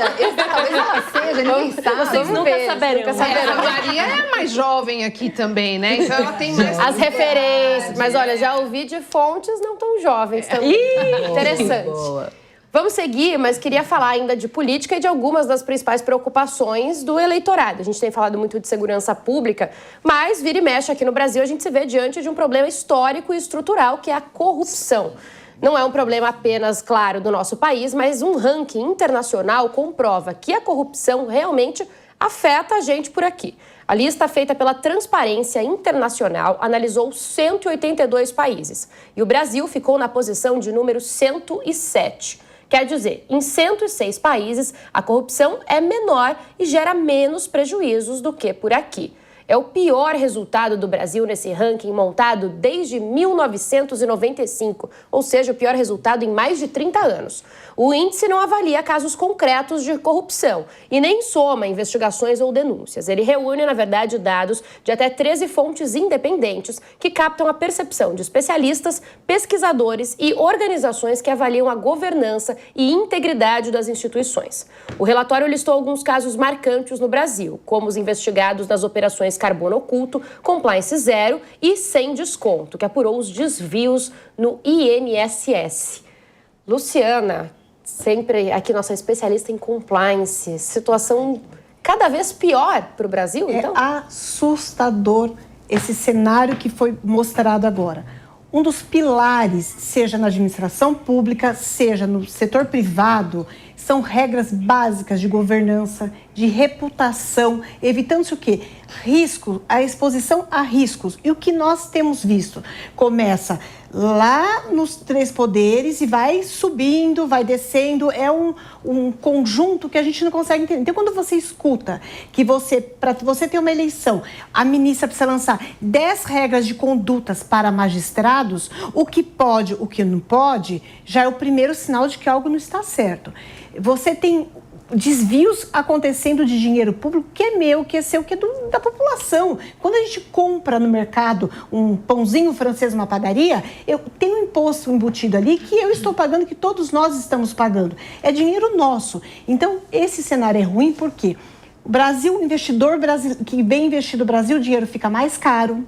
ela seja, ninguém sabe. Vocês nunca saberão. A Maria é mais jovem aqui também, né? Então ela tem mais... As referências. Mas olha, já ouvi de fontes não tão jovens também. Interessante. Boa. Vamos seguir, mas queria falar ainda de política e de algumas das principais preocupações do eleitorado. A gente tem falado muito de segurança pública, mas vira e mexe aqui no Brasil, a gente se vê diante de um problema histórico e estrutural, que é a corrupção. Não é um problema apenas, claro, do nosso país, mas um ranking internacional comprova que a corrupção realmente afeta a gente por aqui. A lista feita pela Transparência Internacional analisou 182 países e o Brasil ficou na posição de número 107. Quer dizer, em 106 países, a corrupção é menor e gera menos prejuízos do que por aqui. É o pior resultado do Brasil nesse ranking montado desde 1995, ou seja, o pior resultado em mais de 30 anos. O índice não avalia casos concretos de corrupção e nem soma investigações ou denúncias. Ele reúne, na verdade, dados de até 13 fontes independentes que captam a percepção de especialistas, pesquisadores e organizações que avaliam a governança e integridade das instituições. O relatório listou alguns casos marcantes no Brasil, como os investigados nas operações Carbono Oculto, Compliance Zero e Sem Desconto, que apurou os desvios no INSS. Luciana, sempre aqui nossa especialista em compliance, situação cada vez pior para o Brasil, então? É assustador esse cenário que foi mostrado agora. Um dos pilares, seja na administração pública, seja no setor privado, são regras básicas de governança, de reputação, evitando-se o quê? Risco, a exposição a riscos. E o que nós temos visto? Começa lá nos 3 poderes e vai subindo, vai descendo, é um conjunto que a gente não consegue entender. Então, quando você escuta que para você ter uma eleição, a ministra precisa lançar 10 regras de condutas para magistrados, o que pode, o que não pode, já é o primeiro sinal de que algo não está certo. Você tem desvios acontecendo de dinheiro público que é meu, que é seu, que é da população. Quando a gente compra no mercado um pãozinho francês numa padaria, eu tenho um imposto embutido ali que eu estou pagando, que todos nós estamos pagando. É dinheiro nosso. Então, esse cenário é ruim porque o Brasil, o investidor que vem investir no Brasil, o dinheiro fica mais caro,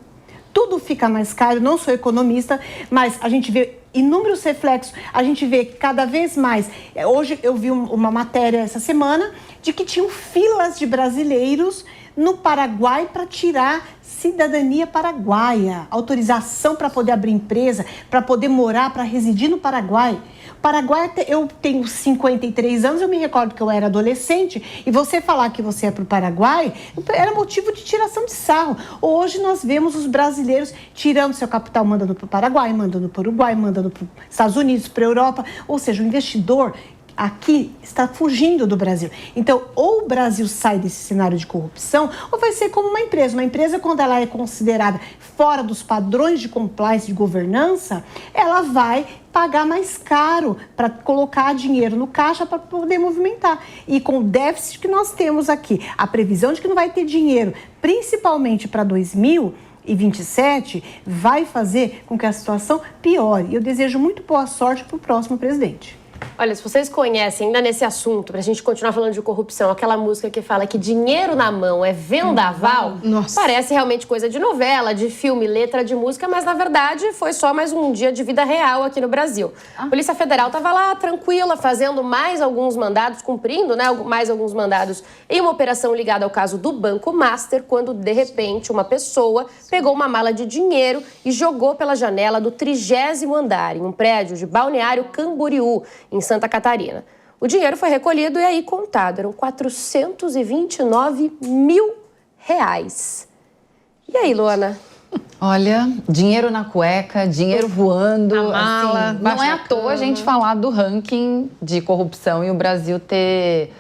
tudo fica mais caro, não sou economista, mas a gente vê inúmeros reflexos, a gente vê cada vez mais. Hoje eu vi uma matéria essa semana de que tinham filas de brasileiros no Paraguai para tirar cidadania paraguaia, autorização para poder abrir empresa, para poder morar, para residir no Paraguai. Paraguai, eu tenho 53 anos, eu me recordo que eu era adolescente, e você falar que você é para o Paraguai era motivo de tiração de sarro. Hoje nós vemos os brasileiros tirando seu capital, mandando para o Paraguai, mandando para o Uruguai, mandando para os Estados Unidos, para a Europa. Ou seja, o investidor aqui está fugindo do Brasil. Então, ou o Brasil sai desse cenário de corrupção, ou vai ser como uma empresa. Uma empresa, quando ela é considerada fora dos padrões de compliance, de governança, ela vai pagar mais caro para colocar dinheiro no caixa para poder movimentar. E com o déficit que nós temos aqui, a previsão de que não vai ter dinheiro, principalmente para 2027, vai fazer com que a situação piore. E eu desejo muito boa sorte para o próximo presidente. Olha, se vocês conhecem, ainda nesse assunto, pra gente continuar falando de corrupção, aquela música que fala que dinheiro na mão é vendaval, parece realmente coisa de novela, de filme, letra de música, mas na verdade foi só mais um dia de vida real aqui no Brasil. A Polícia Federal estava lá, tranquila, fazendo mais alguns mandados, cumprindo, né, mais alguns mandados em uma operação ligada ao caso do Banco Master, quando de repente uma pessoa pegou uma mala de dinheiro e jogou pela janela do 30º andar, em um prédio de Balneário Camboriú, em Santa Catarina. O dinheiro foi recolhido e aí contado, eram R$429 mil. E E aí, Luana? Olha, dinheiro na cueca, dinheiro voando. Na mala, assim, não é à toa a gente falar do ranking de corrupção e o Brasil ter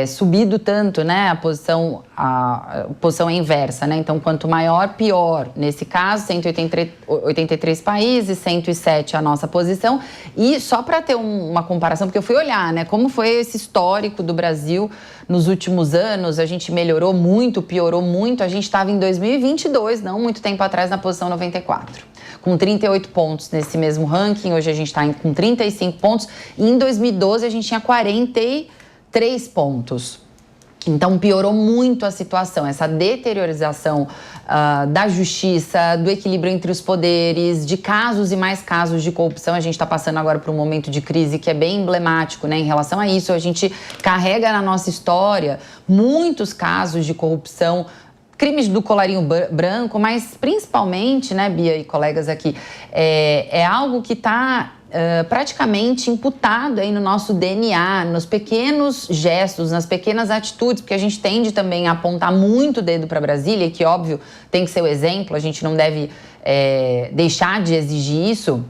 subido tanto, né? A posição é inversa, né? Então, quanto maior, pior. Nesse caso, 183 países, 107 a nossa posição. E só para ter uma comparação, porque eu fui olhar, né? Como foi esse histórico do Brasil nos últimos anos, a gente melhorou muito, piorou muito. A gente estava em 2022, não muito tempo atrás, na posição 94. Com 38 pontos nesse mesmo ranking. Hoje a gente está com 35 pontos. E em 2012 a gente tinha 43 pontos. Então, piorou muito a situação, essa deteriorização da justiça, do equilíbrio entre os poderes, de casos e mais casos de corrupção. A gente está passando agora por um momento de crise que é bem emblemático, né? Em relação a isso, a gente carrega na nossa história muitos casos de corrupção, crimes do colarinho branco, mas principalmente, né, Bia e colegas aqui, é algo que está praticamente imputado aí no nosso DNA, nos pequenos gestos, nas pequenas atitudes, porque a gente tende também a apontar muito o dedo para Brasília, que óbvio tem que ser o exemplo, a gente não deve deixar de exigir isso.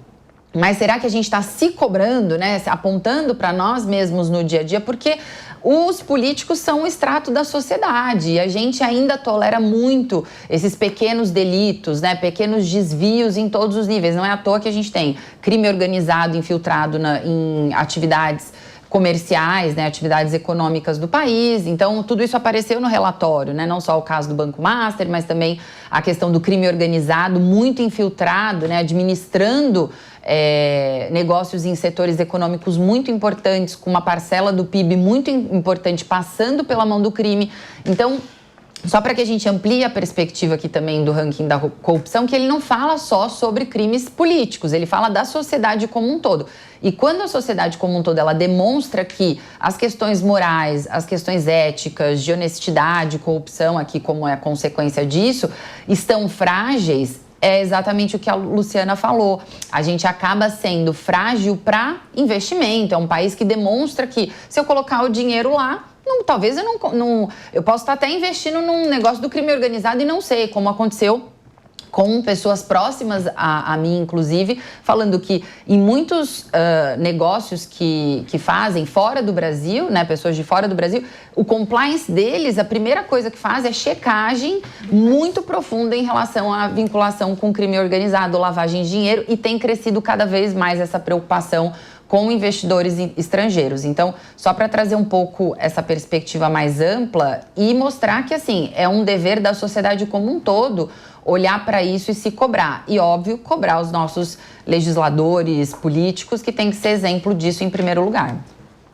Mas será que a gente está se cobrando, né, apontando para nós mesmos no dia a dia? Porque os políticos são um extrato da sociedade e a gente ainda tolera muito esses pequenos delitos, né, pequenos desvios em todos os níveis. Não é à toa que a gente tem crime organizado infiltrado em atividades comerciais, né, atividades econômicas do país. Então, tudo isso apareceu no relatório, né? Não só o caso do Banco Master, mas também a questão do crime organizado muito infiltrado, né, administrando negócios em setores econômicos muito importantes, com uma parcela do PIB muito importante passando pela mão do crime. Então, só para que a gente amplie a perspectiva aqui também do ranking da corrupção, que ele não fala só sobre crimes políticos, ele fala da sociedade como um todo. E quando a sociedade como um todo ela demonstra que as questões morais, as questões éticas, de honestidade, corrupção aqui como é a consequência disso, estão frágeis, é exatamente o que a Luciana falou. A gente acaba sendo frágil para investimento. É um país que demonstra que se eu colocar o dinheiro lá, talvez eu posso estar até investindo num negócio do crime organizado e não sei, como aconteceu com pessoas próximas a mim, inclusive, falando que em muitos negócios que fazem fora do Brasil, né, pessoas de fora do Brasil, o compliance deles, a primeira coisa que faz é checagem muito profunda em relação à vinculação com crime organizado, lavagem de dinheiro, e tem crescido cada vez mais essa preocupação com investidores estrangeiros. Então, só para trazer um pouco essa perspectiva mais ampla e mostrar que, assim, é um dever da sociedade como um todo olhar para isso e se cobrar. E, óbvio, cobrar os nossos legisladores, políticos, que tem que ser exemplo disso em primeiro lugar.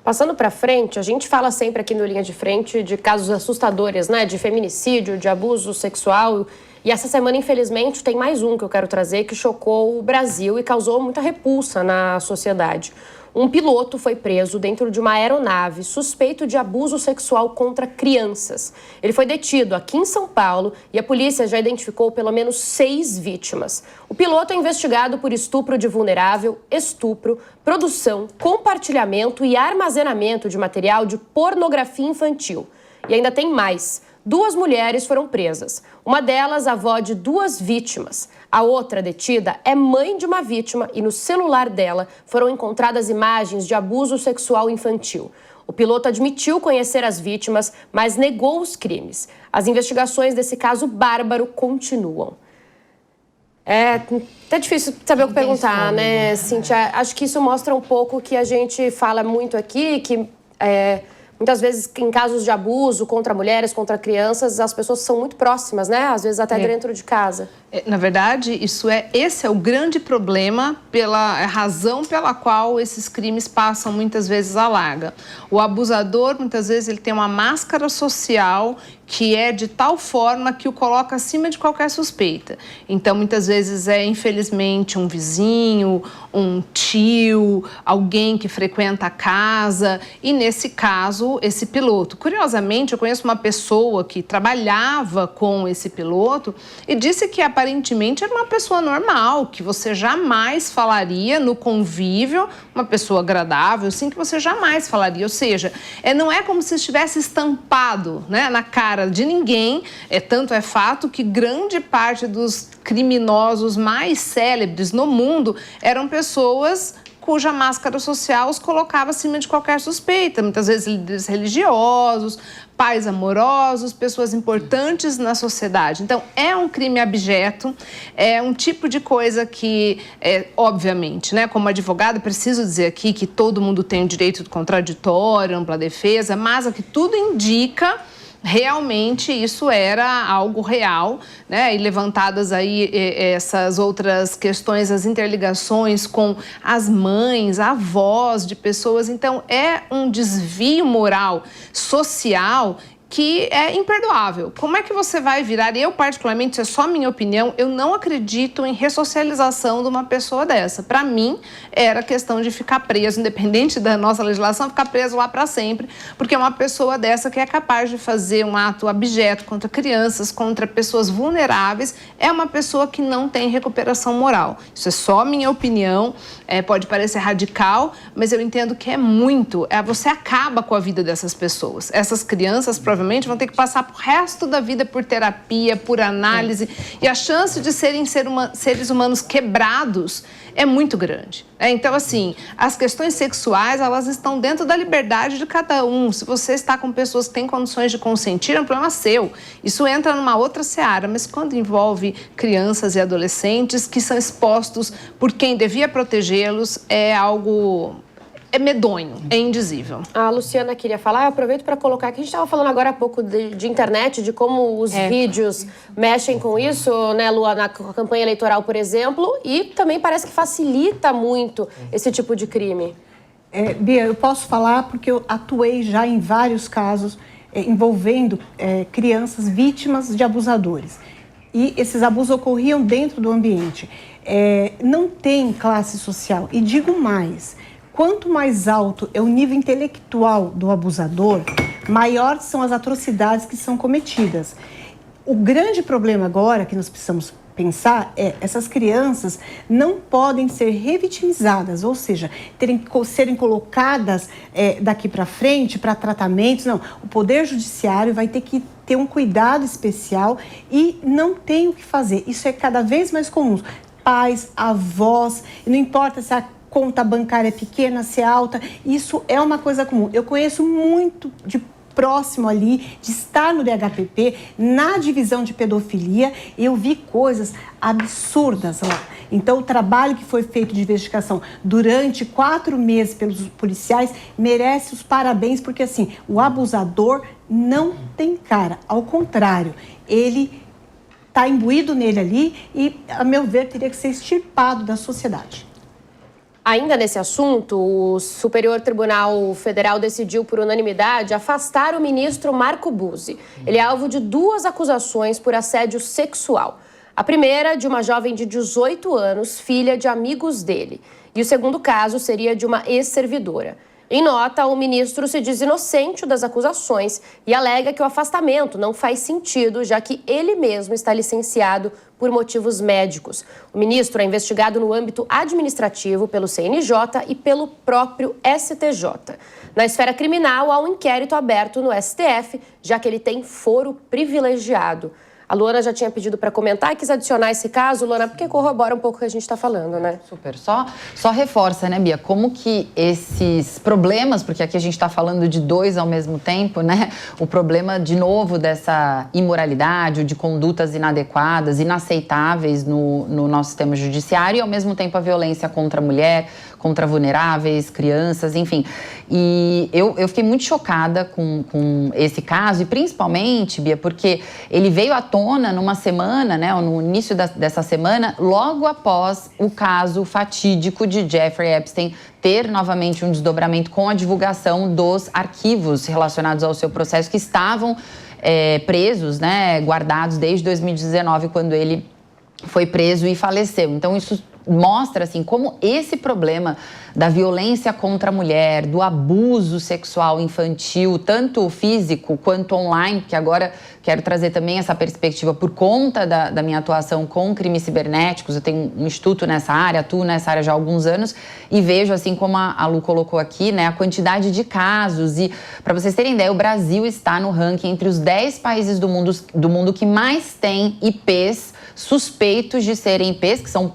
Passando para frente, a gente fala sempre aqui no Linha de Frente de casos assustadores, né? De feminicídio, de abuso sexual. E essa semana, infelizmente, tem mais um que eu quero trazer que chocou o Brasil e causou muita repulsa na sociedade. Um piloto foi preso dentro de uma aeronave suspeito de abuso sexual contra crianças. Ele foi detido aqui em São Paulo e a polícia já identificou pelo menos 6 vítimas. O piloto é investigado por estupro de vulnerável, estupro, produção, compartilhamento e armazenamento de material de pornografia infantil. E ainda tem mais. 2 mulheres foram presas. Uma delas, avó de 2 vítimas. A outra detida é mãe de uma vítima e no celular dela foram encontradas imagens de abuso sexual infantil. O piloto admitiu conhecer as vítimas, mas negou os crimes. As investigações desse caso bárbaro continuam. É até difícil saber o que perguntar, né, Cíntia? Acho que isso mostra um pouco que a gente fala muito aqui, que muitas vezes, em casos de abuso contra mulheres, contra crianças, as pessoas são muito próximas, né? Às vezes até dentro de casa. Na verdade, esse é o grande problema, pela razão pela qual esses crimes passam muitas vezes à larga. O abusador, muitas vezes, ele tem uma máscara social que é de tal forma que o coloca acima de qualquer suspeita. Então, muitas vezes infelizmente, um vizinho, um tio, alguém que frequenta a casa, e nesse caso, esse piloto. Curiosamente, eu conheço uma pessoa que trabalhava com esse piloto e disse que aparentemente aparentemente era uma pessoa normal, que você jamais falaria no convívio, uma pessoa agradável, assim, que você jamais falaria. Ou seja, não é como se estivesse estampado, né, na cara de ninguém. Tanto é fato que grande parte dos criminosos mais célebres no mundo eram pessoas cuja máscara social os colocava acima de qualquer suspeita. Muitas vezes líderes religiosos, pais amorosos, pessoas importantes na sociedade. Então, é um crime abjeto, é um tipo de coisa que, obviamente, né, como advogado, preciso dizer aqui que todo mundo tem o direito do contraditório, ampla defesa, mas o que tudo indica, realmente isso era algo real, né? E levantadas aí essas outras questões, as interligações com as mães, avós de pessoas. Então, é um desvio moral, social, que é imperdoável. Como é que você vai virar? Eu, particularmente, isso é só minha opinião, eu não acredito em ressocialização de uma pessoa dessa. Para mim, era questão de ficar preso, independente da nossa legislação, ficar preso lá para sempre, porque é uma pessoa dessa que é capaz de fazer um ato abjeto contra crianças, contra pessoas vulneráveis, é uma pessoa que não tem recuperação moral. Isso é só minha opinião, pode parecer radical, mas eu entendo que é muito. Você acaba com a vida dessas pessoas. Essas crianças, provavelmente, vão ter que passar pro resto da vida por terapia, por análise, e a chance de serem seres humanos quebrados é muito grande. Então, assim, as questões sexuais, elas estão dentro da liberdade de cada um. Se você está com pessoas que têm condições de consentir, é um problema seu. Isso entra numa outra seara, mas quando envolve crianças e adolescentes que são expostos por quem devia protegê-los, é algo... é medonho, é indizível. A Luciana queria falar, eu aproveito para colocar que a gente estava falando agora há pouco de internet, de como os vídeos mexem com isso, né, Lu, na campanha eleitoral, por exemplo, e também parece que facilita muito esse tipo de crime. Bia, eu posso falar porque eu atuei já em vários casos envolvendo crianças vítimas de abusadores. E esses abusos ocorriam dentro do ambiente. Não tem classe social. E digo mais... quanto mais alto é o nível intelectual do abusador, maior são as atrocidades que são cometidas. O grande problema agora que nós precisamos pensar essas crianças não podem ser revitimizadas, ou seja, serem colocadas daqui para frente para tratamentos. Não, o Poder Judiciário vai ter que ter um cuidado especial e não tem o que fazer. Isso é cada vez mais comum. Pais, avós, não importa se a conta bancária é pequena, se é alta, isso é uma coisa comum. Eu conheço muito de próximo ali, de estar no DHPP, na divisão de pedofilia, eu vi coisas absurdas lá. Então, o trabalho que foi feito de investigação durante 4 meses pelos policiais merece os parabéns, porque assim, o abusador não tem cara, ao contrário, ele está imbuído nele ali e, a meu ver, teria que ser extirpado da sociedade. Ainda nesse assunto, o Superior Tribunal Federal decidiu por unanimidade afastar o ministro Marco Buzzi. Ele é alvo de 2 acusações por assédio sexual. A primeira, de uma jovem de 18 anos, filha de amigos dele. E o segundo caso seria de uma ex-servidora. Em nota, o ministro se diz inocente das acusações e alega que o afastamento não faz sentido, já que ele mesmo está licenciado por motivos médicos. O ministro é investigado no âmbito administrativo pelo CNJ e pelo próprio STJ. Na esfera criminal, há um inquérito aberto no STF, já que ele tem foro privilegiado. A Luana já tinha pedido para comentar e quis adicionar esse caso, Luana, porque corrobora um pouco o que a gente está falando, né? Super. Só reforça, né, Bia, como que esses problemas, porque aqui a gente está falando de 2 ao mesmo tempo, né? O problema, de novo, dessa imoralidade, de condutas inadequadas, inaceitáveis no nosso sistema judiciário e, ao mesmo tempo, a violência contra a mulher, contra vulneráveis, crianças, enfim. E eu fiquei muito chocada com esse caso, e principalmente, Bia, porque ele veio à tona numa semana, né, no início dessa semana, logo após o caso fatídico de Jeffrey Epstein ter novamente um desdobramento com a divulgação dos arquivos relacionados ao seu processo que estavam presos, né, guardados desde 2019, quando ele foi preso e faleceu. Então, isso mostra assim como esse problema da violência contra a mulher, do abuso sexual infantil, tanto físico quanto online, que agora quero trazer também essa perspectiva por conta da minha atuação com crimes cibernéticos. Eu tenho um instituto nessa área, atuo nessa área já há alguns anos e vejo, assim como a Lu colocou aqui, né, a quantidade de casos. E para vocês terem ideia, o Brasil está no ranking entre os 10 países do mundo que mais tem IPs suspeitos de serem IPs, que são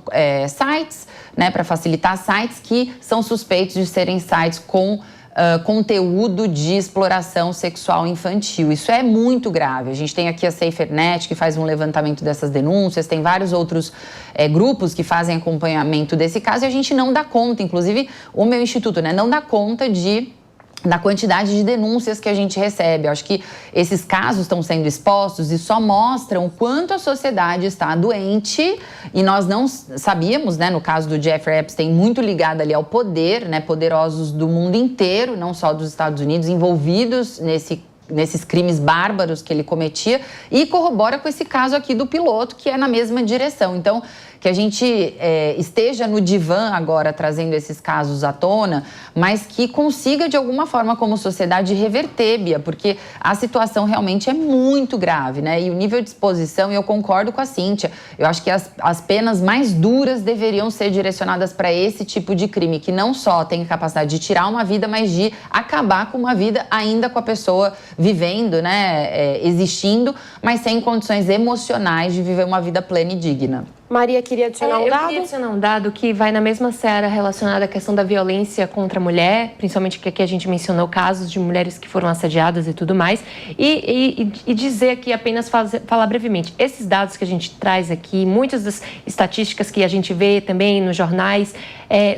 sites, né, para facilitar, sites que são suspeitos de serem sites com conteúdo de exploração sexual infantil. Isso é muito grave. A gente tem aqui a SaferNet, que faz um levantamento dessas denúncias, tem vários outros grupos que fazem acompanhamento desse caso e a gente não dá conta, inclusive o meu instituto, né, não dá conta da quantidade de denúncias que a gente recebe. Eu acho que esses casos estão sendo expostos e só mostram o quanto a sociedade está doente e nós não sabíamos, né, no caso do Jeffrey Epstein, muito ligado ali ao poder, né, poderosos do mundo inteiro, não só dos Estados Unidos, envolvidos nesses crimes bárbaros que ele cometia, e corrobora com esse caso aqui do piloto, que é na mesma direção. Então, que a gente esteja no divã agora trazendo esses casos à tona, mas que consiga de alguma forma como sociedade reverter, Bia, porque a situação realmente é muito grave, né? E o nível de exposição, eu concordo com a Cíntia, eu acho que as penas mais duras deveriam ser direcionadas para esse tipo de crime, que não só tem capacidade de tirar uma vida, mas de acabar com uma vida ainda com a pessoa vivendo, né? Existindo, mas sem condições emocionais de viver uma vida plena e digna. Maria, queria adicionar um dado? Eu queria adicionar um dado que vai na mesma seara relacionada à questão da violência contra a mulher, principalmente que aqui a gente mencionou casos de mulheres que foram assediadas e tudo mais, e dizer aqui, apenas falar brevemente, esses dados que a gente traz aqui, muitas das estatísticas que a gente vê também nos jornais,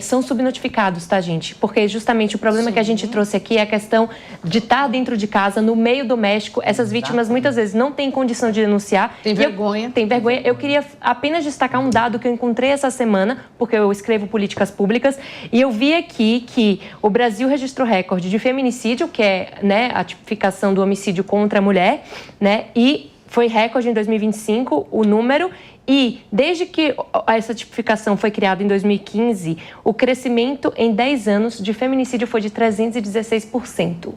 são subnotificados, tá, gente? Porque justamente o problema que a gente trouxe aqui é a questão de estar dentro de casa, no meio doméstico, essas vítimas muitas vezes não têm condição de denunciar. Tem vergonha. Tem vergonha. Eu queria apenas destacar um dado que eu encontrei essa semana, porque eu escrevo políticas públicas, e eu vi aqui que o Brasil registrou recorde de feminicídio, que é, né, a tipificação do homicídio contra a mulher, né, e foi recorde em 2025 o número, e desde que essa tipificação foi criada em 2015, o crescimento em 10 anos de feminicídio foi de 316%.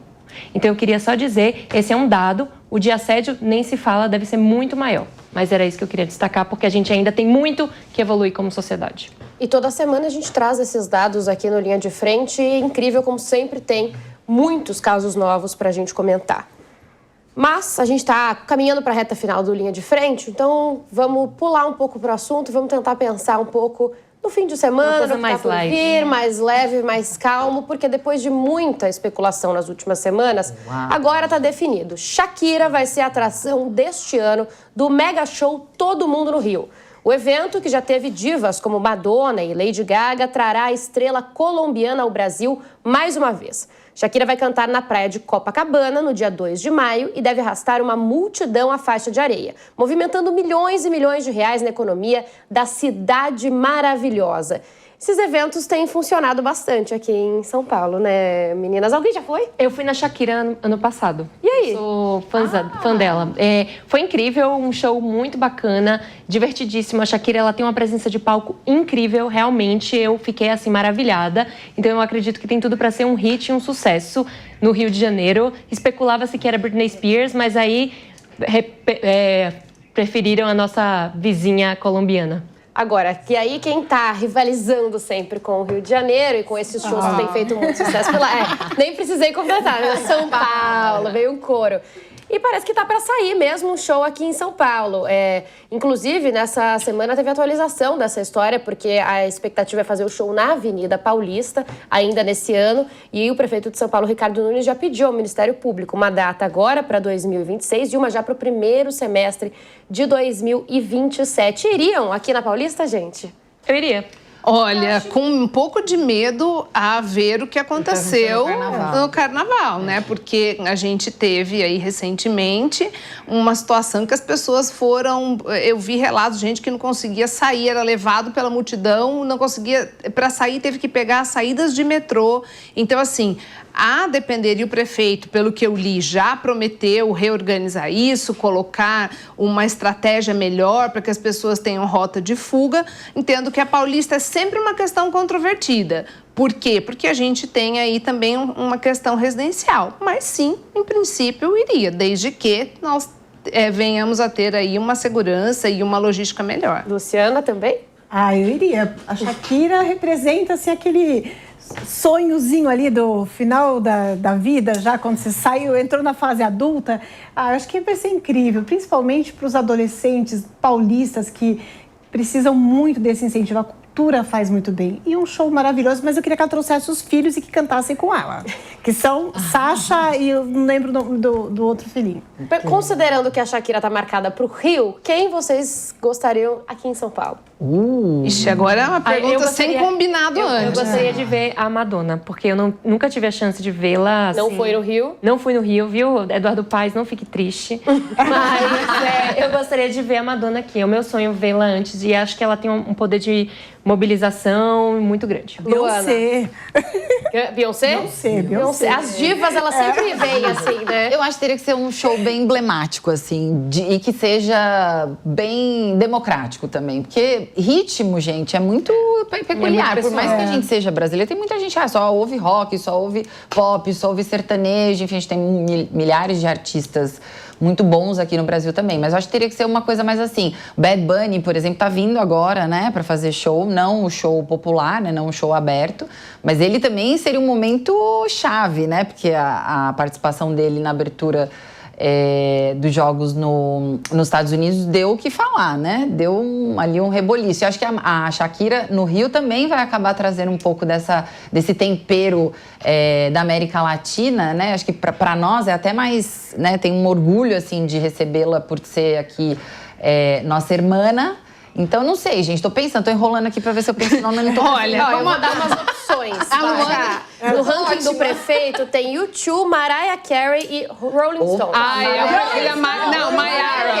Então eu queria só dizer, esse é um dado, o de assédio nem se fala, deve ser muito maior. Mas era isso que eu queria destacar, porque a gente ainda tem muito que evoluir como sociedade. E toda semana a gente traz esses dados aqui no Linha de Frente, e é incrível como sempre tem muitos casos novos para a gente comentar. Mas a gente está caminhando para a reta final do Linha de Frente, então vamos pular um pouco para o assunto, vamos tentar pensar um pouco no fim de semana, no que está por vir, mais leve, mais calmo, porque depois de muita especulação nas últimas semanas, agora está definido. Shakira vai ser a atração deste ano do mega show Todo Mundo no Rio. O evento, que já teve divas como Madonna e Lady Gaga, trará a estrela colombiana ao Brasil mais uma vez. Shakira vai cantar na praia de Copacabana no dia 2 de maio e deve arrastar uma multidão à faixa de areia, movimentando milhões e milhões de reais na economia da cidade maravilhosa. Esses eventos têm funcionado bastante aqui em São Paulo, né, meninas? Alguém já foi? Eu fui na Shakira ano passado. E aí? Eu sou fã dela. Foi incrível, um show muito bacana, divertidíssimo. A Shakira, ela tem uma presença de palco incrível, realmente. Eu fiquei, assim, maravilhada. Então, eu acredito que tem tudo para ser um hit e um sucesso no Rio de Janeiro. Especulava-se que era Britney Spears, mas aí preferiram a nossa vizinha colombiana. Agora, que aí quem tá rivalizando sempre com o Rio de Janeiro e com esses shows que tem feito muito sucesso pela... nem precisei completar, né? São Paulo, veio um coro. E parece que tá para sair mesmo um show aqui em São Paulo. Inclusive, nessa semana teve atualização dessa história, porque a expectativa é fazer o show na Avenida Paulista, ainda nesse ano. E o prefeito de São Paulo, Ricardo Nunes, já pediu ao Ministério Público uma data agora para 2026 e uma já para o primeiro semestre de 2027. Iriam aqui na Paulista, gente? Eu iria. Olha, com um pouco de medo a ver o que aconteceu no carnaval, né? Porque a gente teve aí recentemente uma situação que as pessoas foram... Eu vi relatos de gente que não conseguia sair, era levado pela multidão, não conseguia... Para sair, teve que pegar as saídas de metrô. Então, assim... A depender, e o prefeito, pelo que eu li, já prometeu reorganizar isso, colocar uma estratégia melhor para que as pessoas tenham rota de fuga. Entendo que a Paulista é sempre uma questão controvertida. Por quê? Porque a gente tem aí também uma questão residencial. Mas sim, em princípio, iria, desde que nós venhamos a ter aí uma segurança e uma logística melhor. Luciana também? Eu iria. A Shakira representa, assim, aquele... sonhozinho ali do final da vida, já quando você saiu, entrou na fase adulta, acho que vai ser incrível, principalmente para os adolescentes paulistas que precisam muito desse incentivo. A cultura faz muito bem. E um show maravilhoso, mas eu queria que ela trouxesse os filhos e que cantassem com ela, que são Sasha e eu não lembro o nome do outro filhinho. Considerando que a Shakira tá marcada pro Rio, quem vocês gostariam aqui em São Paulo? Ixi, agora é uma pergunta sem combinado antes. Eu gostaria de ver a Madonna, porque eu nunca tive a chance de vê-la. Assim. Não foi no Rio? Não fui no Rio, viu? Eduardo Paes, não fique triste. Mas eu gostaria de ver a Madonna aqui. É o meu sonho vê-la antes e acho que ela tem um poder de mobilização muito grande. Beyoncé. Beyoncé. As divas, elas sempre vêm assim, né? Eu acho que teria que ser um show bem emblemático, assim, e que seja bem democrático também. Porque ritmo, gente, é muito peculiar. Por mais que a gente seja brasileira, tem muita gente que só ouve rock, só ouve pop, só ouve sertanejo. Enfim, a gente tem milhares de artistas muito bons aqui no Brasil também. Mas eu acho que teria que ser uma coisa mais assim. Bad Bunny, por exemplo, tá vindo agora, né, pra fazer show. Não o show popular, né, não o show aberto. Mas ele também seria um momento chave, né? Porque a participação dele na abertura dos jogos nos Estados Unidos deu o que falar, né? Deu ali um reboliço. Eu acho que a Shakira no Rio também vai acabar trazendo um pouco desse tempero da América Latina, né? Acho que para nós é até mais, né? Tem um orgulho, assim, de recebê-la por ser aqui nossa irmã. Então, não sei, gente. Tô pensando, tô enrolando aqui pra ver se eu penso. Não tô... Olha, eu vou dar umas opções. No ranking do prefeito tem U2, Mariah Carey e Rolling Stone.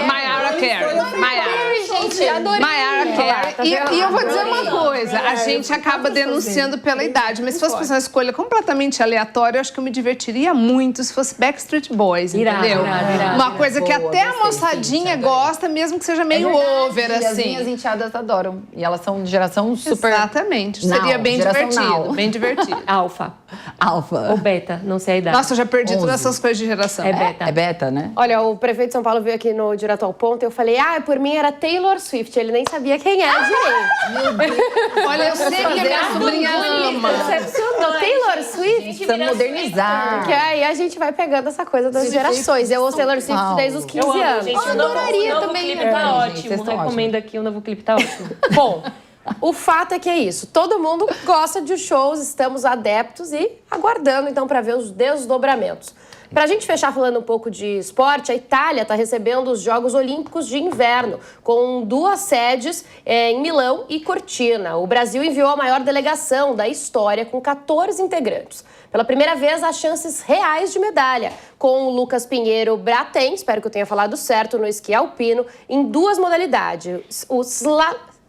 Maiara Carey. Gente, adorei. Maiara Carey. E eu vou dizer uma coisa, a gente acaba denunciando pela idade, mas se fosse fazer uma escolha completamente aleatória, eu acho que eu me divertiria muito se fosse Backstreet Boys, entendeu? Uma coisa que até a moçadinha gosta, mesmo que seja meio over, assim. As minhas enteadas adoram. E elas são de geração super... Exatamente. Seria bem divertido. Bem divertido. Alfa. Ou beta, não sei a idade. Nossa, eu já perdi todas essas coisas de geração. É beta. É beta, né? Olha, o prefeito de São Paulo veio aqui no Direto ao Ponto e eu falei, por mim era Taylor Swift. Ele nem sabia quem era direito. Olha, eu sei que a minha sobrinha ama. Taylor Swift. Precisamos modernizar. Porque aí a gente vai pegando essa coisa das gerações. Eu ouço Taylor Swift desde os 15 anos. Gente, o novo clipe tá ótimo. Recomendo aqui, o novo clipe tá ótimo. Bom, o fato é que é isso. Todo mundo gosta de shows, estamos adeptos e aguardando, então, para ver os desdobramentos. Para a gente fechar falando um pouco de esporte, a Itália está recebendo os Jogos Olímpicos de Inverno, com 2 sedes em Milão e Cortina. O Brasil enviou a maior delegação da história, com 14 integrantes. Pela primeira vez, há chances reais de medalha, com o Lucas Pinheiro Bratem, espero que eu tenha falado certo, no esqui alpino, em 2 modalidades.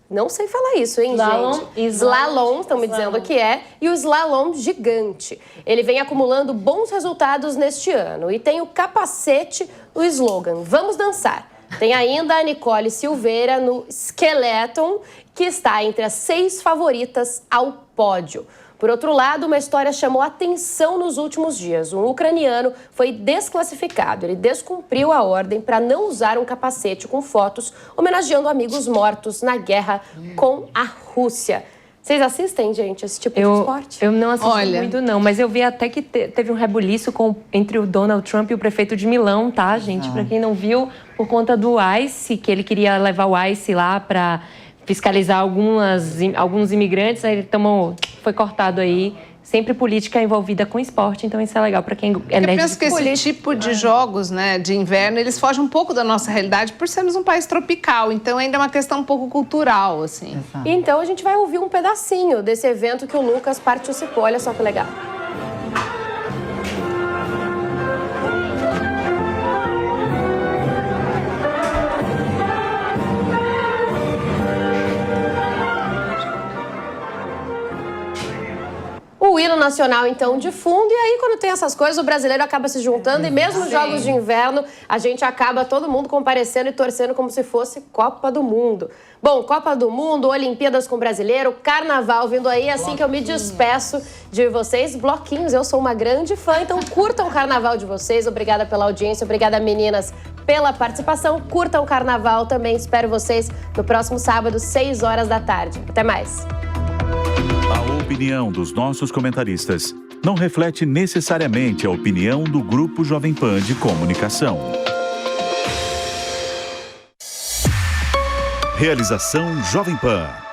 Não sei falar isso, hein, gente? Slalom, estão me dizendo que é, e o slalom gigante. Ele vem acumulando bons resultados neste ano e tem o capacete no slogan Vamos Dançar. Tem ainda a Nicole Silveira no Skeleton, que está entre as 6 favoritas ao pódio. Por outro lado, uma história chamou atenção nos últimos dias. Um ucraniano foi desclassificado. Ele descumpriu a ordem para não usar um capacete com fotos, homenageando amigos mortos na guerra com a Rússia. Vocês assistem, gente, esse tipo de esporte? Eu não assisto muito, não. Mas eu vi até que teve um rebuliço entre o Donald Trump e o prefeito de Milão, tá, gente? Para quem não viu, por conta do ICE, que ele queria levar o ICE lá para fiscalizar alguns imigrantes, aí foi cortado aí. sempre política envolvida com esporte, então isso é legal para quem é nerd. Eu penso que esse tipo de jogos, né, de inverno, eles fogem um pouco da nossa realidade por sermos um país tropical, então ainda é uma questão um pouco cultural, assim. Exato. Então a gente vai ouvir um pedacinho desse evento que o Lucas participou, olha só que legal. O hino nacional, então, de fundo. E aí, quando tem essas coisas, o brasileiro acaba se juntando. E mesmo nos jogos de inverno, a gente acaba todo mundo comparecendo e torcendo como se fosse Copa do Mundo. Bom, Copa do Mundo, Olimpíadas com o brasileiro, Carnaval vindo aí. Assim que eu me despeço de vocês, bloquinhos. Eu sou uma grande fã, então curtam o Carnaval de vocês. Obrigada pela audiência, obrigada, meninas, pela participação. Curtam o Carnaval também. Espero vocês no próximo sábado, 6 horas da tarde. Até mais. A opinião dos nossos comentaristas não reflete necessariamente a opinião do Grupo Jovem Pan de Comunicação. Realização Jovem Pan.